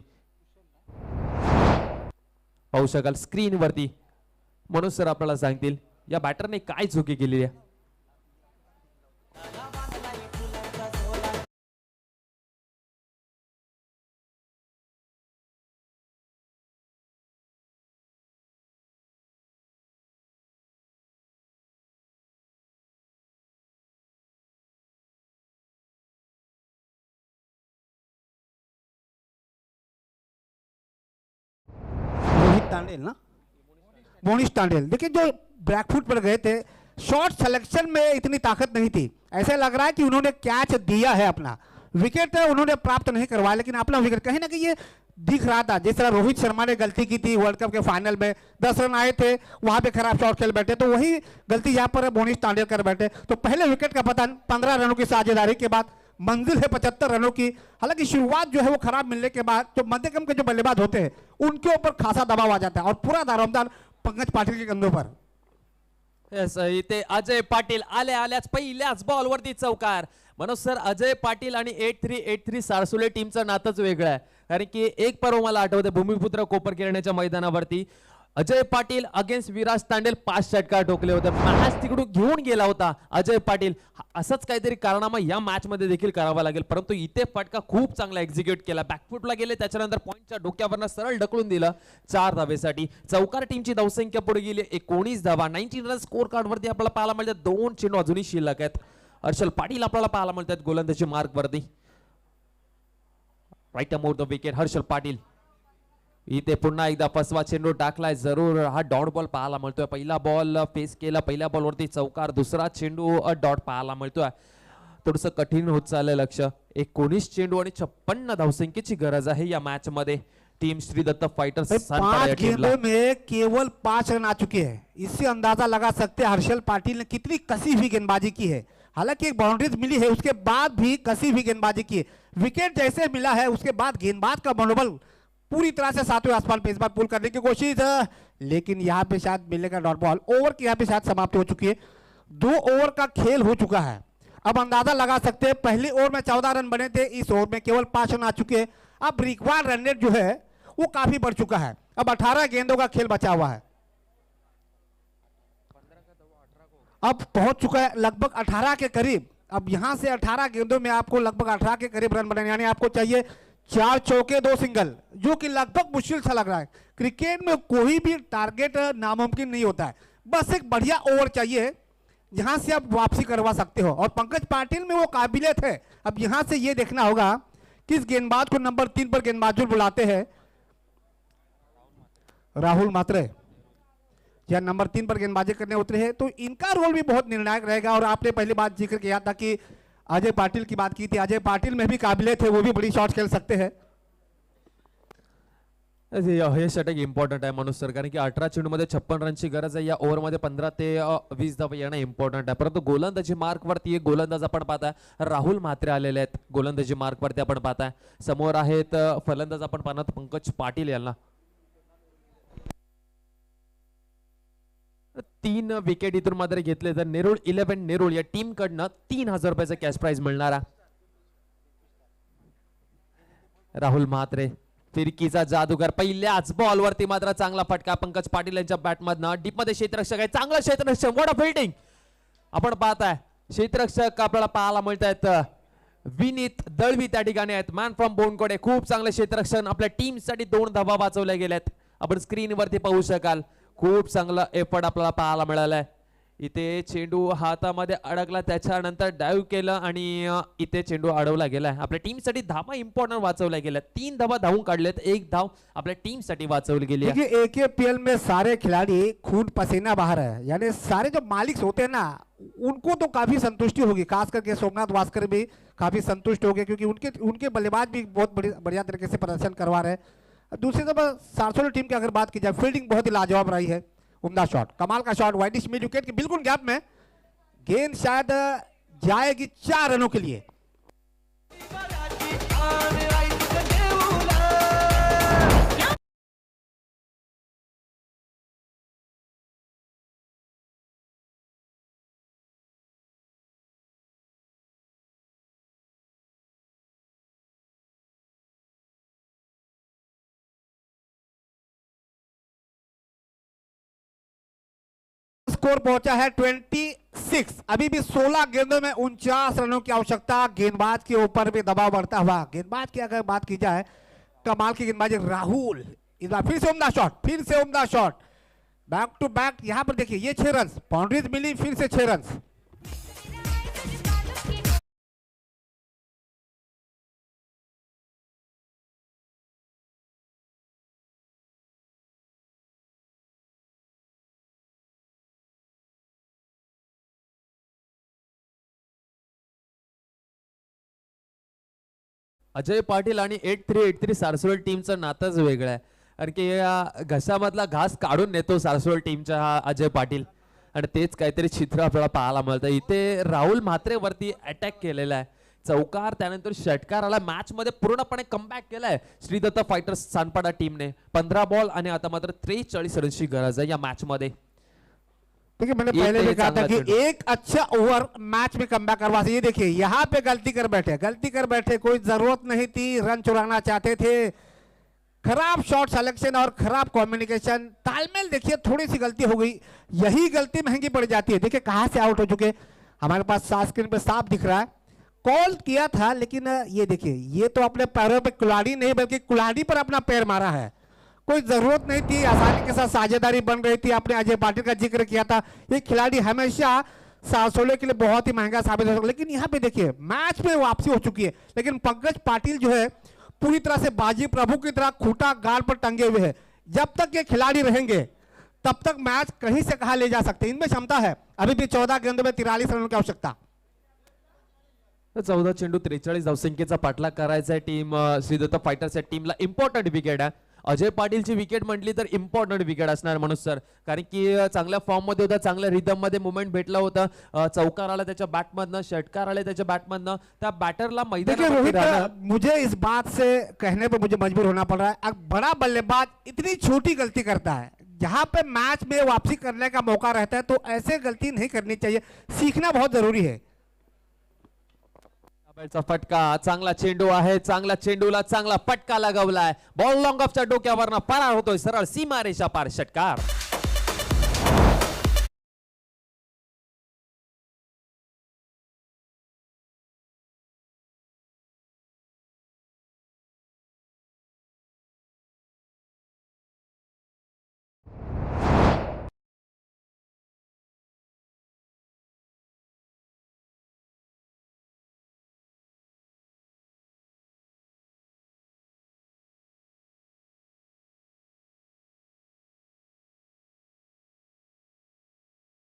पाहू शकाल स्क्रीनवरती मनोज सर आपल्याला सांगतील या बॅटरने काय चुकी केली आहे. तांडेल ना, मोनिश तांडेल. देखिए जो बैकफुट पर गए थे शॉट सिलेक्शन में इतनी ताकत नहीं थी। ऐसा लग रहा है कि उन्होंने कैच दिया है, अपना विकेट उन्होंने प्राप्त नहीं करवाया, लेकिन अपना विकेट कहीं ना कहीं ये दिख रहा था। जिस तरह रोहित शर्मा ने गलती की थी वर्ल्ड कप के फाइनल में, 10 रन आए थे, वहां पे खराब शॉट खेल बैठे, तो वही गलती यहाँ पर मोनिश तांडेल कर बैठे। तो पहले विकेट का पतन 15 रनों की साझेदारी के बाद, मंजिल है 75 रनों की। हालांकि शुरुआत जो है वो खराब मिलने के बाद जो मध्यक्रम के जो बल्लेबाज होते हैं उनके ऊपर खासा दबाव आ जाता है और पूरा दारोमदार पंकज पाटिल के कंधों पर। Yes, इथे अजय पाटील आल्याच पहिल्याच बॉलवरती चौकार. मनोज सर, अजय पाटील आणि 8383 सारसुले टीमचं नातच वेगळं आहे. कारण की एक पर्व मला आठवते भूमिपुत्र कोपर किरण्याच्या मैदानावरती अजय पाटील अगेन्स्ट विराज तांडेल 5 षटकार ठोकले होते. मॅच तिकडून घेऊन गेला होता अजय पाटील. असंच काहीतरी कारनामा या मॅच मध्ये देखील करावा लागेल, परंतु इथे फटका खूप चांगला एक्झिक्यूट केला. बॅकफुटला गेले, त्याच्यानंतर पॉइंटच्या डोक्यावरनं सरळ ढकलून दिलं 4 धावेसाठी. चौकार टीमची धावसंख्या पुढे गेली 19 धावा. 19 रन स्कोर कार्ड वरती आपल्याला पाहायला मिळतात. 2 चेंडू अजूनही शिल्लक आहेत. हर्षल पाटील आपल्याला पाहायला मिळतात गोलंदाजी मार्क वरती. राईट अमोर द विकेट हर्षल पाटील. इथे पुन्हा एकदा फसवा चेंडू टाकलाय. जरूर हा डॉट बॉल पाहायला मिळतोय. पहिला बॉल फेस केला, पहिल्या बॉलवरती चौकार, दुसरा चेंडू डॉट पाहायला मिळतोय. थोडस कठीण होत चाललंय लक्ष. 19 चेंडू आणि 56 धावसंख्येची गरज आहे या मॅच मध्ये टीम श्रीदत्त फाइटर्स. 5 गेंदों में केवल 5 रन आ चुके हैं। इससे अंदाजा लगा सकते हैं हर्षल पाटिल ने कितनी कसी हुई गेंदबाजी की है। हालांकि एक बाउंड्रीज मिली है, उसके बाद भी कसी हुई गेंदबाजी की है। विकेट जैसे मिला है उसके बाद गेंदबाज का मनोबल पूरी तरह से सातवें आसमान पे इस बार पुल करने की कोशिश, लेकिन यहाँ पे शायद मिलेगा डॉट बॉल। ओवर की यहाँ पे शायद समाप्ति हो चुकी है। 2 ओवर का खेल हो चुका है। अब अंदाजा लगा सकते हैं पहले ओवर में 14 रन बने थे, इस ओवर में केवल 5 रन आ चुके हैं। अब रिक्वायर्ड रन रेट जो है वो काफी बढ़ चुका है। अब 18 गेंदों का खेल बचा हुआ है। अब पहुंच चुका है लगभग 18 के करीब। अब यहां से 18 गेंदों में आपको लगभग 18 के करीब रन बनाने, यानी आपको चाहिए 4 चौके 2 सिंगल, जो कि लगभग मुश्किल सा लग रहा है। क्रिकेट में कोई भी टारगेट नामुमकिन नहीं होता है, बस एक बढ़िया ओवर चाहिए जहां से आप वापसी करवा सकते हो, और पंकज पाटिल में वो काबिलियत है। अब यहां से ये देखना होगा किस गेंदबाज को नंबर 3 पर गेंदबाज बुलाते हैं। राहुल मात्रे या नंबर 3 पर गेंदबाजी करने उतरे हैं, तो इनका रोल भी बहुत निर्णायक रहेगा। और आपने पहली बात जिक्र किया था कि अजय पाटिल की बात की थी, अजय पाटिल में भी काबिलियत है, वो भी बड़ी शॉट खेल सकते हैं। हे षटक इम्पॉर्टंट आहे मनोज सर, कारण की 18 चेंडू मध्ये 56 रनची गरज आहे. या ओव्हर मध्ये 15 ते 20 धावा येणं इम्पॉर्टंट आहे. परंतु गोलंदाजी मार्क वरती एक गोलंदाज आपण पाहताय राहुल म्हात्रे आलेले आहेत. गोलंदाजी मार्क वरती आपण पाहताय. समोर आहेत फलंदाज आपण पाहणार पंकज पाटील यांना. 3 विकेट इथून मात्र घेतले तर नेरुळ 11 नेरुळ या टीम कडनं 3000 रुपयाचा कॅश प्राइज मिळणार आहे. राहुल म्हात्रे फिरकीचा जादूगर. पहिल्याच बॉल वरती मात्र चांगला फटका पंकज पाटील यांच्या बॅट मधनं. डीप मध्ये क्षेत्ररक्षक आहे, चांगलं क्षेत्ररक्षक, मोठा फिल्डिंग आपण पाहताय. क्षेत्ररक्षक आपल्याला पाहायला मिळत आहेत विनीत दळवी त्या ठिकाणी आहेत. Man from Bonkode. खूप चांगले क्षेत्ररक्षण आपल्या टीम साठी 2 धावा वाचवल्या गेल्यात. आपण स्क्रीन वरती पाहू शकाल. खूप चांगला एफर्ट आपल्याला पाहायला मिळालाय. इथे चेंडू हातामध्ये अडकला, त्याच्यानंतर डाईव्ह केलं आणि इथे चेंडू अडवला गेलाय. आपल्या टीम साठी धावा इम्पॉर्टंट वाचवल्या गेल्या. 3 धावा धावून काढलेत, 1 धाव आपल्या टीम साठी वाचवली गेली आहे. देखिए AKPL में सारे खिलाड़ी खून पसीना बाहर है, यानी सारे जो मालिक होते हैं ना उनको तो काफी संतुष्टि होगी, खास करके सोमनाथ वास्कर भी काफी संतुष्ट हो गए, क्योंकि उनके बल्लेबाज भी बहुत बढ़िया तरीके से प्रदर्शन करवा रहे हैं। दूसरी तरफ सारसोली टीम की अगर बात की जाए, फील्डिंग बहुत ही लाजवाब रही है। उम्दा शॉट, कमाल का शॉट, वाइडिश मिड विकेट के बिल्कुल गैप में गेंद शायद जाएगी 4 रनों के लिए। स्कोर पहुंचा है 26। अभी भी 16 गेंदों में 49 रनों की आवश्यकता। गेंदबाज के ऊपर भी दबाव बढ़ता हुआ। गेंदबाज की अगर बात की जाए, कमाल की गेंदबाजी राहुल। इस बार फिर से उम्दा शॉट, फिर से उम्दा शॉट, बैक टू बैक। यहां पर देखिए ये 6 रन, बाउंड्रीज मिली, फिर से 6 रन। अजय पाटील आणि 8383 सारसोळ टीमचं नातंच वेगळं आहे, कारण की या घशामधला घास काढून नेतो सारसोळ टीमचा हा अजय पाटील, आणि तेच काहीतरी चित्र आपल्याला पाहायला मिळतं. इथे राहुल म्हात्रेवरती अटॅक केलेला आहे, चौकार त्यानंतर षटकार आला. मॅच मध्ये पूर्णपणे कमबॅक केलाय श्रीदत्त फायटर्स सानपाडा टीमने. 15 बॉल आणि आता मात्र 43 रनची गरज आहे या मॅच मध्ये. देखिए मैंने ये पहले तो भी ये कहा था चांगला कि चेंडू। एक अच्छा ओवर मैच में कमबैक करवा सकते। ये देखिए यहाँ पे गलती कर बैठे, कोई जरूरत नहीं थी, रन चुराना चाहते थे, खराब शॉट सिलेक्शन और खराब कम्युनिकेशन, तालमेल देखिए थोड़ी सी गलती हो गई, यही गलती महंगी पड़ जाती है। देखिए कहाँ से आउट हो चुके, हमारे पास साफ स्क्रीन पे साफ दिख रहा है, कॉल किया था, लेकिन ये देखिए ये तो अपने पैरों पे कुल्हाड़ी नहीं बल्कि कुल्हाड़ी पर अपना पैर मारा है, कोई जरूरत नहीं थी, आसानी के साथ साझेदारी बन रही थी। आपने अजय पाटिल का जिक्र किया था, ये खिलाड़ी हमेशा सासोले के लिए बहुत ही महंगा साबित हो सकता है, लेकिन यहाँ पे देखिए मैच में वापसी हो चुकी है, लेकिन पंकज पाटिल जो है पूरी तरह से बाजी प्रभु की तरह खूंटा गाल पर टंगे हुए हैं। जब तक ये खिलाड़ी रहेंगे तब तक मैच कहीं से कहां ले जा सकते हैं, इनमें क्षमता है। अभी भी 14 गेंदों में 43 रनों की आवश्यकता। 14 चेंडू 43 धावसंख्येचा पाठलाग करायचा आहे टीम श्रीदत्त फायटर्स या टीमला. इम्पॉर्टंट विकेट आहे अजय पाटीलची विकेट म्हटली तर इम्पॉर्टंट विकेट असणार मनोज सर, कारण की चांगल्या फॉर्म मध्ये होता, चांगल्या रिदम मध्ये मुवमेंट भेटला होता. चौकार आला त्याच्या बॅटमधनं, षटकार आले त्याच्या बॅटमधनं, त्या बॅटरला देखिए मैदानावरती रोहित, राहणं. मुझे इस बात से कहने पर मुझे मजबूर होना पड़ रहा है, अब बड़ा बल्लेबाज इतनी छोटी गलती करता है, जहां पे मैच में वापसी करने का मौका रहता है तो ऐसे गलती नहीं करनी चाहिए, सीखना बहुत जरूरी है। चा फटका, चांगला चेंडू आहे, चांगला चेंडूला चांगला फटका लगावलाय, बॉल लॉंग ऑफच्या डोक्यावरनं परार होतोय सरळ सीमारेषा पार. षटकार.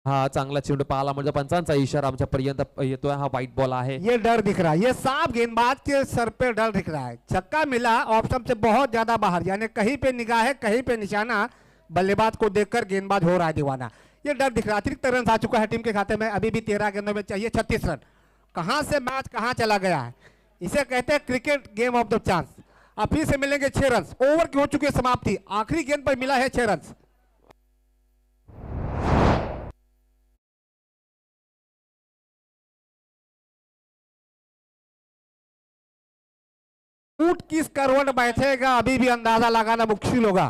हा चांगला चेंडू पाहायला म्हणजे पंचांचा इशारा आमच्या पर्यंत येतोय. हा व्हाईट बॉल आहे. ये डर दिख रहा है, ये साफ गेंदबाज के सर पे डर दिख रहा है, छक्का मिला ऑप्शन से बहुत ज्यादा बाहर, यानी कहीं पे निगाह है कहीं पे निशाना, बल्लेबाज को देखकर गेंदबाज हो रहा है दीवाना, ये डर दिख रहा है। अतिरिक्त रन आ चुका है टीम के खाते में, अभी भी 13 गेंदों में चाहिए 36 रन। कहां से मैच कहां चला गया है, इसे कहते हैं cricket game of the chance. अब फिर से मिलेंगे 6 रन, ओवर की हो चुकी है समाप्ति, आखिरी गेंद पर मिला है 6 रन। ऊट किस करवट बैठेगा अभी भी अंदाजा लगाना मुश्किल होगा।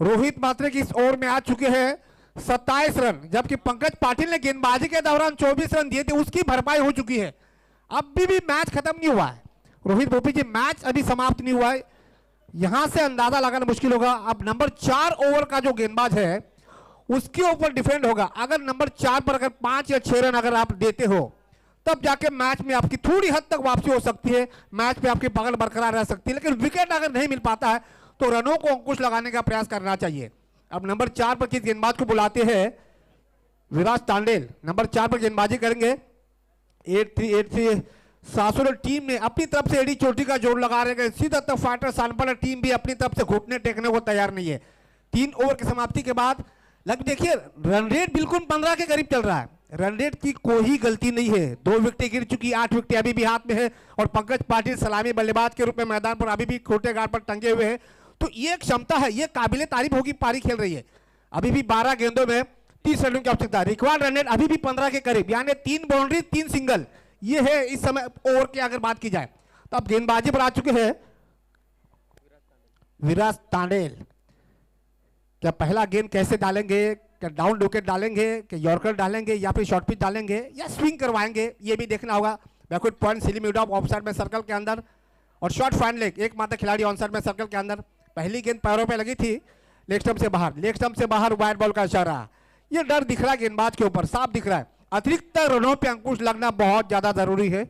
रोहित मात्रे की इस ओवर में आ चुके हैं 27 रन, जबकि पंकज पाटिल ने गेंदबाजी के दौरान 24 रन दिए थे, उसकी भरपाई हो चुकी है। अभी भी मैच खत्म नहीं हुआ है रोहित भोपी जी, मैच अभी समाप्त नहीं हुआ है, यहां से अंदाजा लगाना मुश्किल होगा। अब नंबर 4 ओवर का जो गेंदबाज है उसके ऊपर डिफेंड होगा। अगर नंबर 4 पर अगर 5 या 6 रन अगर आप देते हो तब जाके मैच में आपकी थोड़ी हद तक वापसी हो सकती है, मैच में आपकी पकड़ बरकरार रह सकती है, लेकिन विकेट अगर नहीं मिल पाता है तो रनों को अंकुश लगाने का प्रयास करना चाहिए। अब नंबर 4 पर किस गेंदबाज को बुलाते हैं, विराज तांडेल नंबर 4 पर गेंदबाजी करेंगे। 8383 सासुर टीम ने अपनी तरफ से एडी चोटी का जोर लगा रहे हैं, श्रीदत्त फाइटर सानपाड़ा टीम भी अपनी तरफ से घुटने टेकने को तैयार नहीं है। 3 ओवर की समाप्ति के बाद लग देखिए रन रेट बिल्कुल 15 के करीब चल रहा है, रन रेट की कोई गलती नहीं है। 2 विकेटें गिर चुकी, 8 विकेटें अभी भी हाथ में है, और पंकज पाटिल सलामी बल्लेबाज के रूप में मैदान पर अभी भी खोटे गार्ड पर टंगे हुए हैं। तो ये क्षमता है, ये काबिले तारीफ होगी, पारी खेल रही है। अभी भी 12 गेंदों में 30 रनों की आवश्यकता, रिक्वायर्ड रन रेट अभी भी 15 के करीब, यानी 3 बाउंड्री 3 सिंगल, ये है इस समय ओवर की अगर बात की जाए। तो अब गेंदबाजी पर आ चुके हैं विराज तांडेल। क्या पहला गेंद कैसे डालेंगे, क्या डाउन विकेट डालेंगे, क्या यॉर्कर डालेंगे, या फिर शॉर्ट पिच डालेंगे, या स्विंग करवाएंगे, ये भी देखना होगा। Backward point silly mid of offside में सर्कल के अंदर, और शॉर्ट फाइन लेग एकमात्र खिलाड़ी ऑन साइड में सर्कल के अंदर। पहली गेंद पैरों पे लगी थी, लेग स्टंप से बाहर, लेग स्टंप से बाहर वाइड बॉल का इशारा। ये डर दिख रहा है गेंदबाज के ऊपर, साफ दिख रहा है। अतिरिक्त रनों पे अंकुश लगना बहुत ज्यादा जरूरी है।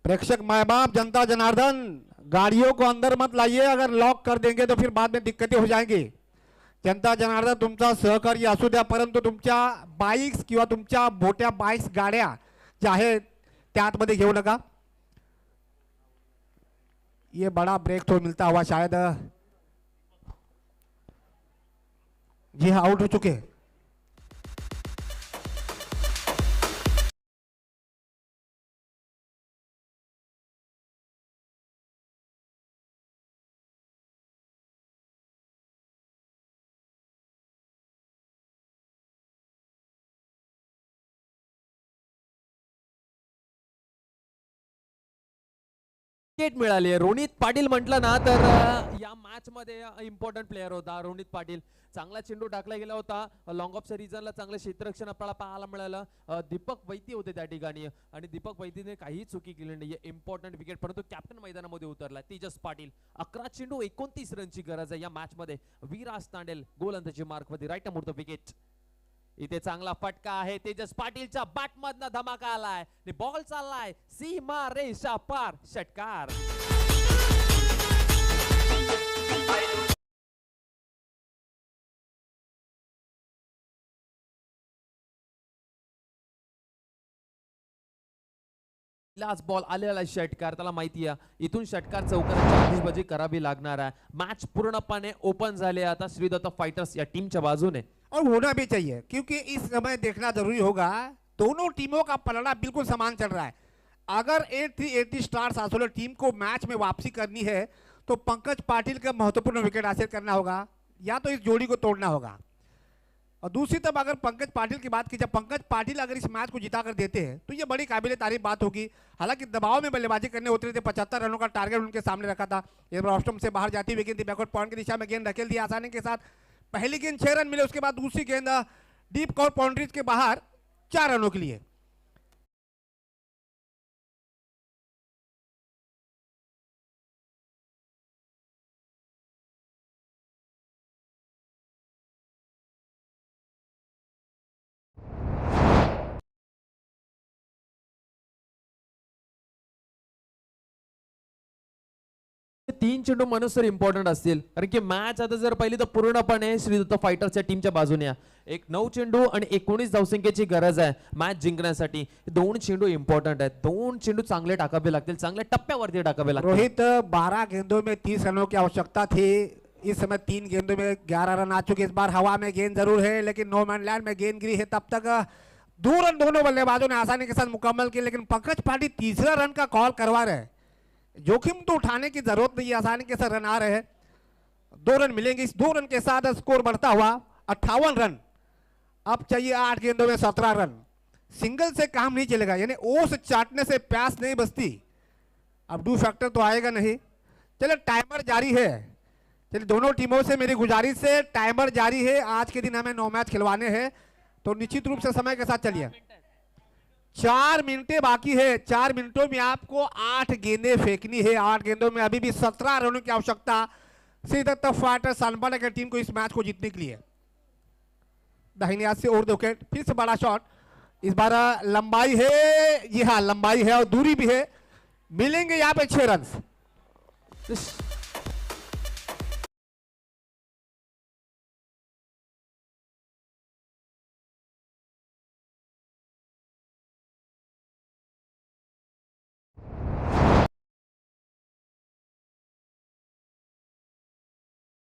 प्रेक्षक माय बाप जनता जनार्दन, गाड़ियों को अंदर मत लाइए, अगर लॉक कर देंगे तो फिर बाद में दिक्कतें हो जाएंगी। जनता जनार्दन तुमचा सहकारी असू द्या, परंतु तुमच्या बाईक्स किंवा तुमच्या मोठ्या बाईक्स गाड्या जे आहे त्या आतमध्ये घेऊ नका. ये बड़ा ब्रेक थ्रो मिलता हुआ शायद जी हाँ आउट हो चुके हैं. विकेट मिळाली आहे. रोनित पाटील म्हटलं ना तर या मॅच मध्ये इम्पॉर्टंट प्लेअर होता रोनित पाटील. चांगला चेंडू टाकला गेला होता. लॉंग ऑफ रिजनला चांगलं क्षेत्ररक्षण आपल्याला पाहायला मिळालं. दीपक वैती होते त्या ठिकाणी आणि दीपक वैतीने काही चुकी केली नाही. इम्पॉर्टंट विकेट परंतु कॅप्टन मैदानामध्ये उतरला तेजस पाटील. 11 चेंडू 29 रनची गरज आहे या मॅच मध्ये. विराज तांडेल गोलंदाजी मार्क मध्ये राईट मुहूर्त विकेट. इथे चांगला फटका आहे. तेजस पाटीलच्या बॅट मधनं धमाका आलाय. बॉल चाललाय सीमा रेषा पार. षटकार. लास्ट बॉल आलेला षटकार. त्याला माहिती आहे इथून षटकार चौकाराची आतिषबाजी करावी लागणार आहे. मॅच पूर्णपणे ओपन झाले आता श्रीदत्त फाइटर्स या टीमच्या बाजूने. और होना भी चाहिए क्योंकि इस समय देखना जरूरी होगा दोनों टीमों का पलड़ा बिल्कुल समान चल रहा है. अगर 8380 स्टार्स आसोले टीम को मैच में वापसी करनी है तो पंकज पाटिल का महत्वपूर्ण विकेट हासिल करना होगा या तो इस जोड़ी को तोड़ना होगा. और दूसरी तरफ अगर पंकज पाटिल की बात की जाए, पंकज पाटिल अगर इस मैच को जिता कर देते हैं तो ये बड़ी काबिल तारीफ बात होगी. हालांकि दबाव में बल्लेबाजी करने उतरे थे. 75 रनों का टारगेट उनके सामने रखा था. ये ऑस्ट्रम से बाहर जाती हुई गेंद बैकवर्ड पॉइंट की दिशा में गेंद धकेल दिया आसानी के साथ. पहली गेंद 6 रन मिले. उसके बाद दूसरी गेंद डीप कॉर्नर बाउंड्रीज के बाहर 4 रनों के लिए. तीन चेंडू मनोसर इम्पॉर्टंट असतील कारण की मॅच आता जर पहिली तर पूर्णपणे श्रीदत्त फाइटर्सच्या टीमच्या बाजूने आहे. एक 9 चेंडू आणि 19 धावसंख्येची गरज आहे मॅच जिंकण्यासाठी. 2 चेंडू इम्पॉर्टंट आहेत. 2 चेंडू चांगले टाकावे लागतील. चांगल्या टप्प्यावरती टाकावे लागतील. रोहित 12 गेंदों में 30 रनों की आवश्यकता थी. इस समय 3 गेंदों में 11 रन आ चुके. इस बार हवा में गेंद जरूर है लेकिन नो मैन लैंड में गेंद गिरी है. तब तक 2 रन दोनों बल्लेबाजों ने आसानी के साथ मुकम्मल किए. लेकिन पंकज पाटिल तीसरा रन का कॉल करवा रहे हैं. जोखिम तो उठाने की जरूरत नहीं है. आसानी के साथ रन आ रहे हैं. 2 रन मिलेंगे. इस 2 रन के साथ स्कोर बढ़ता हुआ 58 रन. अब चाहिए 8 गेंदों में 17 रन. सिंगल से काम नहीं चलेगा. यानी ओस चाटने से प्यास नहीं बचती. अब डू फैक्टर तो आएगा नहीं. चले टाइमर जारी है. चलिए दोनों टीमों से मेरी गुजारिश से टाइमर जारी है. आज के दिन हमें 9 मैच खिलवाने हैं तो निश्चित रूप से समय के साथ चलिए. 4 मिनटें बाकी है. 4 मिनटों में आपको 8 गेंदें फेंकनी है. 8 गेंदों में अभी भी 17 रनों की आवश्यकता श्रीदत्त फाइटर्स सानपाड़ा की टीम को इस मैच को जीतने के लिए. दाहिने हाथ से और 2 विकेट. फिर से बड़ा शॉट. इस बार लंबाई है. जी हाँ लंबाई है और दूरी भी है. मिलेंगे यहाँ पे 6 रन.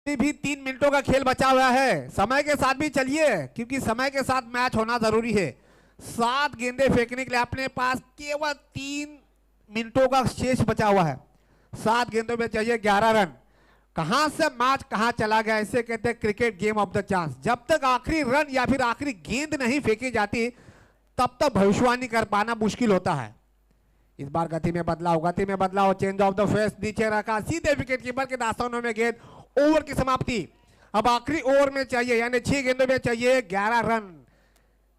भी 3 मिनटों का खेल बचा हुआ है. समय के साथ भी चलिए क्योंकि समय के साथ मैच होना जरूरी है. 7 गेंदें फेंकने के लिए अपने पास केवल 3 मिनटों का शेष बचा हुआ है. 7 गेंदों में चाहिए 11 रन. कहां से मैच कहां चला गया. इसे कहते हैं cricket game of the chance. जब तक आखिरी रन या फिर आखिरी गेंद नहीं फेंकी जाती तब तक भविष्यवाणी कर पाना मुश्किल होता है. इस बार गति में बदलाव. चेंज ऑफ द फेस नीचे रखा. सीधे विकेट कीपर के दास्तानों में गेंद. ओवर की समाप्ति. अब आखिरी ओवर में चाहिए यानी 6 गेंदों में चाहिए 11 रन.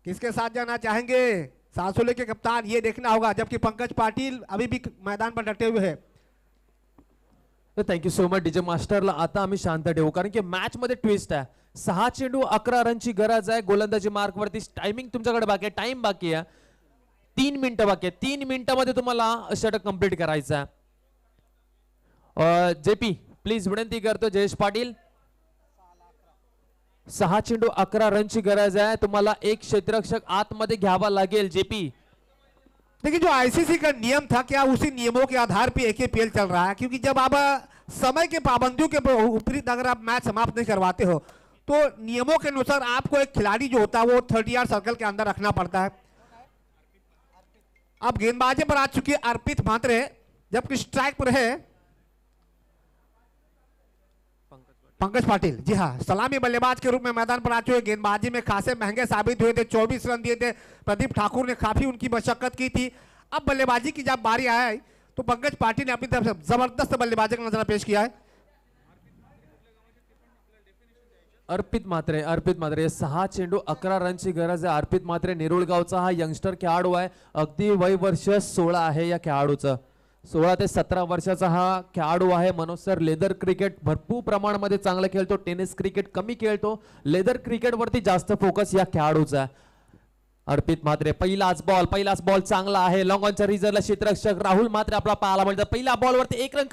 किसके साथ जाना चाहेंगे सासोले के कप्तान ये देखना होगा. जबकि पंकज पाटिल अभी भी मैदान पर डटे हुए हैं. थँक्यू सो मच डीजे मास्टरला. आता आम्ही शांत ठेवू कारण की मॅच मध्ये ट्विस्ट आहे. 6 चेंडू 11 रनची गरज आहे. गोलंदाजी मार्क वरती टायमिंग तुमच्याकडे बाकी आहे. टाइम बाकी आहे. 3 मिनिटं बाकी आहे. 3 मिनिटांमध्ये तुम्हाला षटक कंप्लीट करायचं आहे. जेपी प्लीज विनंती करतो. जयेश पाटील 6 चेंडू 11 रनची गरज आहे. तुम्हाला एक क्षेत्ररक्षक आतमध्ये घ्यावा लागेल. जेपी देखिए जो आईसीसी का नियम था, क्या उसी नियमों के आधार पे एकेपीएल चल रहा है? क्योंकि जब आप समय के पाबंदियों के विपरीत अगर आप मैच समाप्त नहीं करवाते हो तो नियमों के अनुसार आपको एक खिलाड़ी जो होता है वो 30 यार्ड सर्कल के अंदर रखना पड़ता है। अब गेंदबाजी पर आ चुकी है अर्पित म्हात्रे, जबकि स्ट्राइक पर है पंकज पाटिल। जी हाँ, सलामी बल्लेबाज के रूप में मैदान पर आ चुके, गेंदबाजी में खासे महंगे साबित हुए थे, 24 रन दिए थे। प्रदीप ठाकुर ने काफी उनकी मशक्कत की थी। अब बल्लेबाजी की जब बारी आए तो पंकज पाटिल ने अपनी तरफ से जबरदस्त बल्लेबाजी का नजारा पेश किया है। अर्पित म्हात्रे 6 चेंडू 11 रनची गरज आहे। अर्पित म्हात्रे नेरुळगावचा हा यंगस्टर खेळाडू आहे, अगदी वय वर्ष 16 आहे या खेळाडूचं। 16 ते 17 वर्षाचा हा खेळाडू आहे। मनोज सर लेदर क्रिकेट भरपूर प्रमाणामध्ये चांगलं खेळतो, टेनिस क्रिकेट कमी खेळतो, लेदर क्रिकेट वरती जास्त फोकस या खेळाडूचा आहे। अर्पित म्हात्रे पहिलाच बॉल चांगला आहे। लॉंग ऑनच्या रिझर्वला क्षेत्ररक्षक राहुल म्हात्रे आपला पाहायला मिळतं। पहिल्या बॉलवरती 1 रन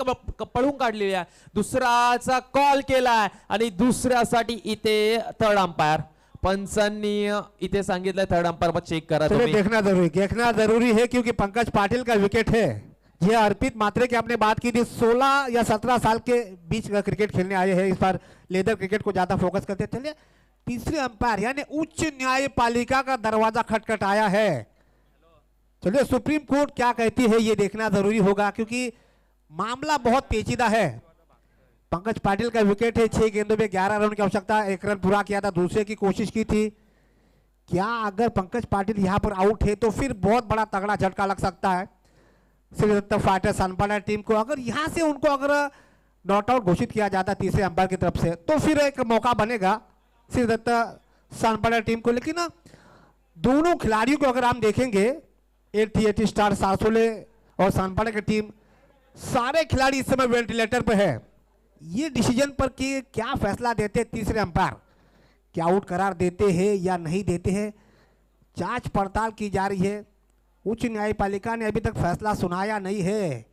पळून काढलेली आहे, दुसराचा कॉल केलाय आणि दुसऱ्यासाठी इथे थर्ड अंपायर पंचांनी इथे सांगितलंय थर्ड अंपायर पर चेक करा तुम्ही। देखना जरूरी है क्योंकि पंकज पाटिल का विकेट है। ये अर्पित म्हात्रे की आपने बात की थी, 16 या 17 साल के बीच का क्रिकेट खेलने आए हैं, इस बार लेदर क्रिकेट को ज्यादा फोकस करते। चलिए तीसरे अंपायर यानी उच्च न्यायपालिका का दरवाजा खटखटाया है। चलिए सुप्रीम कोर्ट क्या कहती है ये देखना जरूरी होगा, क्योंकि मामला बहुत पेचीदा है। पंकज पाटिल का विकेट है, 6 गेंदों में 11 रन की आवश्यकता, 1 रन पूरा किया था, दूसरे की कोशिश की थी। क्या अगर पंकज पाटिल यहां पर आउट है तो फिर बहुत बड़ा तगड़ा झटका लग सकता है श्रीदत्त फाइटर्स सनपाड़ा टीम को। अगर यहां से उनको अगर नॉट आउट घोषित किया जाता तीसरे अंपायर की तरफ से तो फिर एक मौका बनेगा श्रीदत्त सनपाड़ा टीम को। लेकिन दोनों खिलाड़ियों को अगर हम देखेंगे, 80 स्टार सारसोले और सनपाड़ा की टीम, सारे खिलाड़ी इस समय वेंटिलेटर पर है। ये डिसीजन पर कि क्या फैसला देते तीसरे अंपायर, क्या आउट करार देते हैं या नहीं देते हैं, जांच पड़ताल की जा रही है। उच्च न्यायपालिका ने अभी तक फैसला सुनाया नहीं है।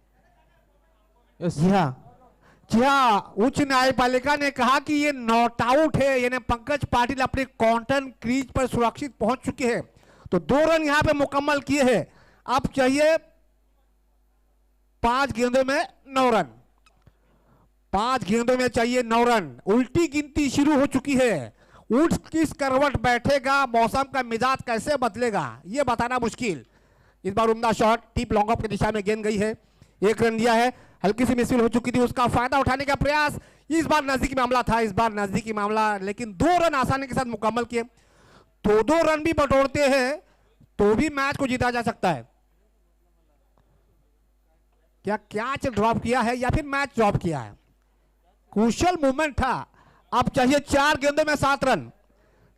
जी हाँ, उच्च न्यायपालिका ने कहा कि ये नॉट आउट है, यानी पंकज पाटिल अपने कॉन्टन क्रीज पर सुरक्षित पहुंच चुके हैं। तो 2 रन यहां पे मुकम्मल किए हैं। अब चाहिए 5 गेंदों में 9 रन, 5 गेंदों में चाहिए 9 रन। उल्टी गिनती शुरू हो चुकी है। ऊंट किस करवट बैठेगा, मौसम का मिजाज कैसे बदलेगा, ये बताना मुश्किल। इस बार उम्दा शॉट टीप लॉन्ग ऑफ की दिशा में गेंद गई है, 1 रन दिया है। हल्की सी मिसफील हो चुकी थी, उसका फायदा उठाने का प्रयास इस बार नजदीकी मामला था, लेकिन 2 रन आसानी के साथ मुकम्मल किए। 2 रन भी बटोरते हैं तो भी मैच को जीता जा सकता है। क्या कैच ड्रॉप किया है या फिर मैच ड्रॉप किया है? क्रूशियल मूवमेंट था। अब चाहिए 4 गेंदों में 7 रन।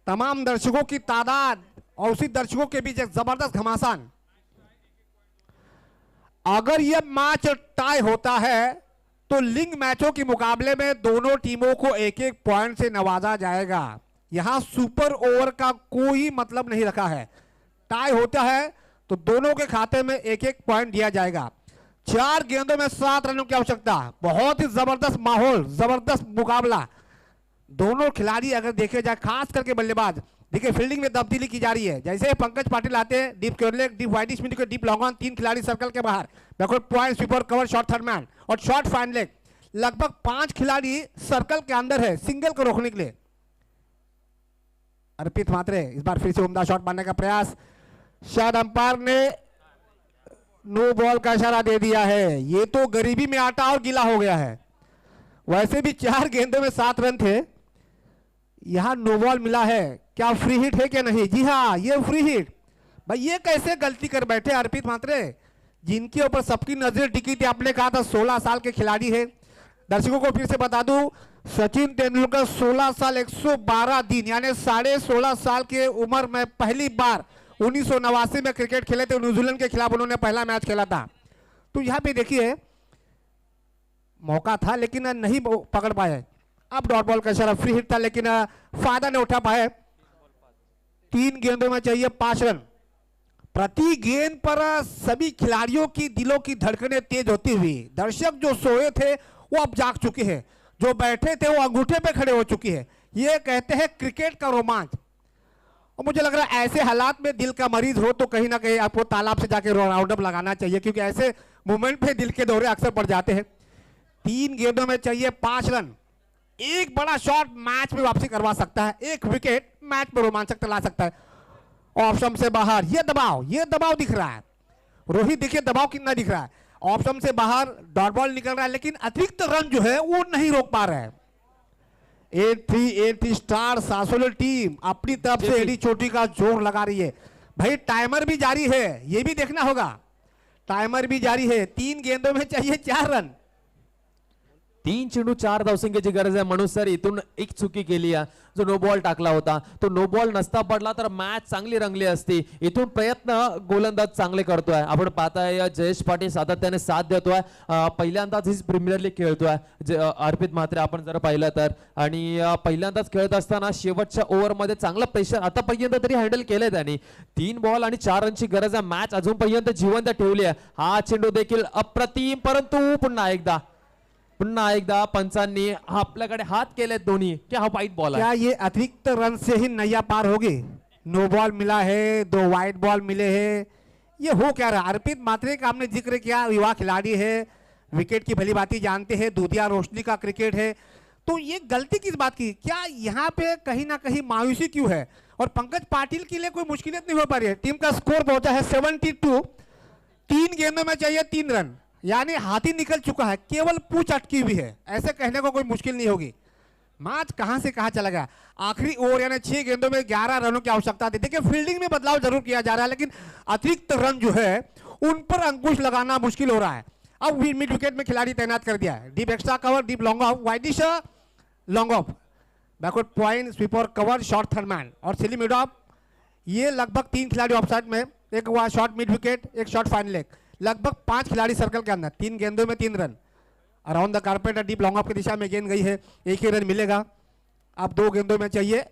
तमाम दर्शकों की तादाद और उसी दर्शकों के बीच एक जबरदस्त घमासान। अगर यह मैच टाई होता है तो लिंग मैचों के मुकाबले में दोनों टीमों को 1-1 पॉइंट से नवाजा जाएगा। यहां सुपर ओवर का कोई मतलब नहीं रखा है। टाई होता है तो दोनों के खाते में 1-1 पॉइंट दिया जाएगा। 4 गेंदों में 7 रनों की आवश्यकता। बहुत ही जबरदस्त माहौल, जबरदस्त मुकाबला। दोनों खिलाड़ी अगर देखे जाए, खास करके बल्लेबाज, देखिए फील्डिंग में तब्दीली की जा रही है। जैसे पंकज पाटिल आते हैं, डीप केरलेग, डीप वाइडी स्मिथ को डीप लॉन्ग ऑन, 3 खिलाड़ी सर्कल के बाहर, backward point, sweeper, cover, short third man और शॉर्ट फाइन लेग। लगभग 5 खिलाड़ी सर्कल के अंदर है सिंगल को रोकने के लिए। अर्पित म्हात्रे इस बार फिर से उम्दा शॉट मारने का प्रयास, शायद अंपायर ने नो बॉल का इशारा दे दिया है। ये तो गरीबी में आटा और गीला हो गया है। वैसे भी 4 गेंदों में 7 रन थे, यहां नो बॉल मिला है। क्या फ्री हिट है क्या नहीं? जी हाँ, ये फ्री हिट। भाई ये कैसे गलती कर बैठे अर्पित म्हात्रे, जिनके ऊपर सबकी नजर टिकी थी। आपने कहा था 16 साल के खिलाड़ी है। दर्शकों को फिर से बता दूं, सचिन तेंदुलकर 16 साल 112 दिन यानी 16.5 साल के उम्र में पहली बार 1989 में क्रिकेट खेले थे। न्यूजीलैंड के खिलाफ उन्होंने पहला मैच खेला था। तो यहां पे देखिए मौका था लेकिन नहीं पकड़ पाए। अब डॉट बॉल का इशारा, फ्री हिट था लेकिन फायदा नहीं उठा पाए। 3 गेंदों में चाहिए 5 रन। प्रति गेंद पर सभी खिलाड़ियों की दिलों की धड़कनें तेज होती हुई, दर्शक जो सोए थे वो अब जाग चुके हैं, जो बैठे थे वो अंगूठे पे खड़े हो चुके हैं। ये कहते हैं क्रिकेट का रोमांच। और मुझे लग रहा है ऐसे हालात में दिल का मरीज हो तो कहीं ना कहीं आपको तालाब से जाके राउंड अप लगाना चाहिए, क्योंकि ऐसे मोमेंट पे दिल के दौरे अक्सर पड़ जाते हैं। 3 गेंदों में चाहिए 5 रन। एक बड़ा शॉट मैच में वापसी करवा सकता है, एक विकेट मैच में रोमांचकता ला सकता है। ऑप्शन से बाहर, ये दबाव दिख रहा है। रोहित देखिए दबाव कितना दिख रहा है। ऑप्शन से बाहर डॉट बॉल निकल रहा है, लेकिन अतिरिक्त रन जो है वो नहीं रोक पा रहे हैं। 8-3 स्टार सासोली टीम अपनी तरफ से एडी चोटी का जोर लगा रही है। भाई टाइमर भी जारी है, ये भी देखना होगा, टाइमर भी जारी है। 3 गेंदों में चाहिए 4 रन। 3 चेंडू 4 धावसंख्येची गरज आहे, म्हणून सर इथून एक चुकी केली आहे. जो नो बॉल टाकला होता तो नो बॉल नसता पडला तर मॅच चांगली रंगली असती. इथून प्रयत्न गोलंदाज चांगले करतोय. आपण पाहताय जयेश पाटील सातत्याने साथ देतोय. पहिल्यांदाच ही प्रीमियर लीग खेळतोय अर्पित म्हात्रे आपण जर पाहिलं तर, आणि पहिल्यांदाच खेळत असताना शेवटच्या ओव्हर मध्ये चांगलं प्रेशर आतापर्यंत तरी हँडल केलंय त्यांनी. 3 बॉल आणि 4 रनची गरज आहे. मॅच अजूनपर्यंत जिवंत ठेवली आहे. हा चेंडू देखील अप्रतिम, परंतु पुन्हा एकदा पंचांनी आपल्याकडे हात केले दोन्ही की हा वाईट बॉल आहे. क्या ये अतिरिक्त रन से ही नैया पार होगी? नो बॉल मिला है, 2 वाइट बॉल मिले हैं, ये हो क्या रहा? अर्पित म्हात्रे का हमने जिक्र किया, युवा खिलाड़ी है, विकेट की भली बाती जानते हैं, दूधिया रोशनी का क्रिकेट है, तो ये गलती किस बात की? क्या यहाँ पे कहीं ना कहीं मायूसी क्यों है? और पंकज पाटिल के लिए कोई मुश्किलियत नहीं हो पा रही है। टीम का स्कोर पहुंचा है 72। 3 गेंदों में चाहिए 3 रन, यानी हाथी निकल चुका है, केवल पूंछ अटकी हुई है। ऐसे कहने को कोई मुश्किल नहीं होगी। मैच कहां से कहां चला गया। आखिरी ओवर यानी 6 गेंदों में 11 रनों की आवश्यकता थी। देखिए फील्डिंग में बदलाव जरूर किया जा रहा है, लेकिन अतिरिक्त रन जो है उन पर अंकुश लगाना मुश्किल हो रहा है। अब मिड विकेट में खिलाड़ी तैनात कर दिया है। Deep extra cover, deep long off, widish long off, backward point, sweeper cover, short third man और सिली मिड ऑफ। ये लगभग 3 खिलाड़ी ऑफसाइड में, एक हुआ शॉर्ट मिड विकेट, एक शॉर्ट फाइन लेग, लगभग 5 खिलाड़ी सर्कल के अंदर। 3 गेंदों में 3 run. Around the carpet deep long off की दिशा में गेंद गई है, 1 ही रन मिलेगा। अब 2 गेंदों में चाहिए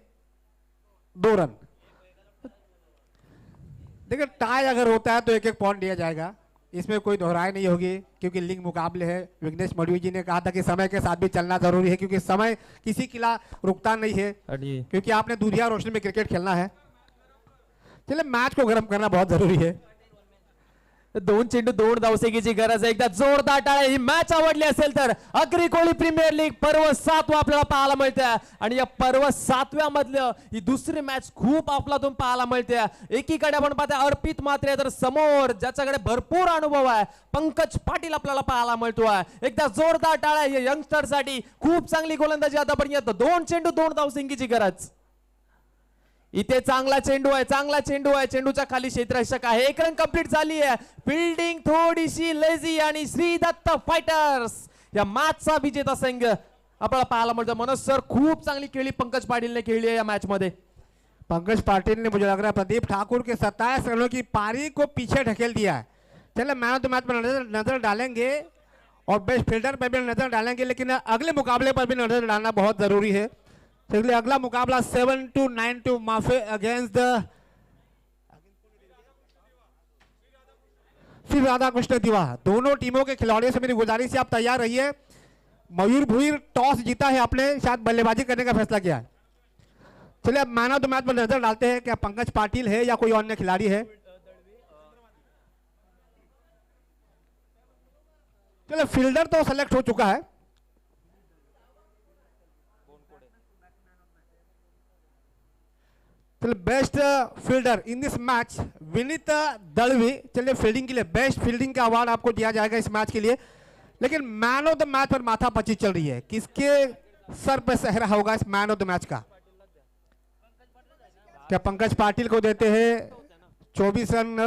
2 रन। देखिए टाई अगर होता है तो 1-1 पॉइंट दिया जाएगा, इसमें कोई दोहराई नहीं होगी, क्योंकि लीग मुकाबले है। विघ्नेश मडवी जी ने कहा था कि समय के साथ भी चलना जरूरी है, क्योंकि समय किसी के लिए रुकता नहीं है, क्योंकि आपने दूधिया रोशनी में क्रिकेट खेलना है। चलिए मैच को गर्म करना बहुत जरूरी है। 2 चेंडू 2 धावसंख्येची गरज आहे. एकदा जोरदार टाळ्या. ही मॅच आवडली असेल तर अग्रिकोली प्रीमियर लीग पर्व 7 आपल्याला पाहायला मिळते, आणि या पर्व 7व्या मधलं ही दुसरी मॅच खूप अफलातून पाहायला मिळते. एकीकडे आपण पाहता अर्पित म्हात्रे, तर समोर ज्याच्याकडे भरपूर अनुभव आहे पंकज पाटील आपल्याला पाहायला मिळतोय. एकदा जोरदार टाळ्या या यंगस्टर साठी. खूप चांगली गोलंदाजी आतापर्यंत. 2 चेंडू 2 धावसंख्येची गरज. इथे चांगला चेंडू आहे. चेंडूच्या खाली क्षेत्ररक्षक आहे. 1 रन कंप्लीट झाली आहे. फिल्डिंग थोडीशी लेझी, आणि श्री दत्त फायटर्स या मॅचचा विजेता संघ आपल्याला पाहायला मिळतो. मनोज सर खूप चांगली खेळी पंकज पाटीलने खेळली है या मैच मध्ये. पंकज पाटिल ने मुझे लग रहा है प्रदीप ठाकुर के 27 रनों की पारी को पीछे ढकेल दिया है। चले मैन ऑफ द मैच पर नजर डालेंगे और बेस्ट फील्डर पर भी नजर डालेंगे, लेकिन अगले मुकाबले पर भी नजर डालना बहुत जरूरी है। इसलिए अगला मुकाबला 7-9 माफे अगेंस्ट द श्री राधा कृष्ण दिवा। दोनों टीमों के खिलाड़ियों से मेरी गुजारिश है आप तैयार रहिए। मयूर भुईर टॉस जीता है, आपने शायद बल्लेबाजी करने का फैसला किया है। चलिए अब मैन ऑफ द मैच पर नजर डालते हैं, क्या पंकज पाटिल है या कोई अन्य खिलाड़ी है। चलो फील्डर तो सेलेक्ट हो चुका है। चलिए best fielder in this match Vineet Dalvi. चलिए फील्डिंग के लिए बेस्ट फील्डिंग का अवार्ड आपको दिया जाएगा इस मैच के लिए। लेकिन मैन ऑफ द मैच पर माथापच्ची चल रही है, किसके सर पे सहरा होगा इस मैन ऑफ द मैच का? क्या पंकज पाटिल को देते हैं 24 रन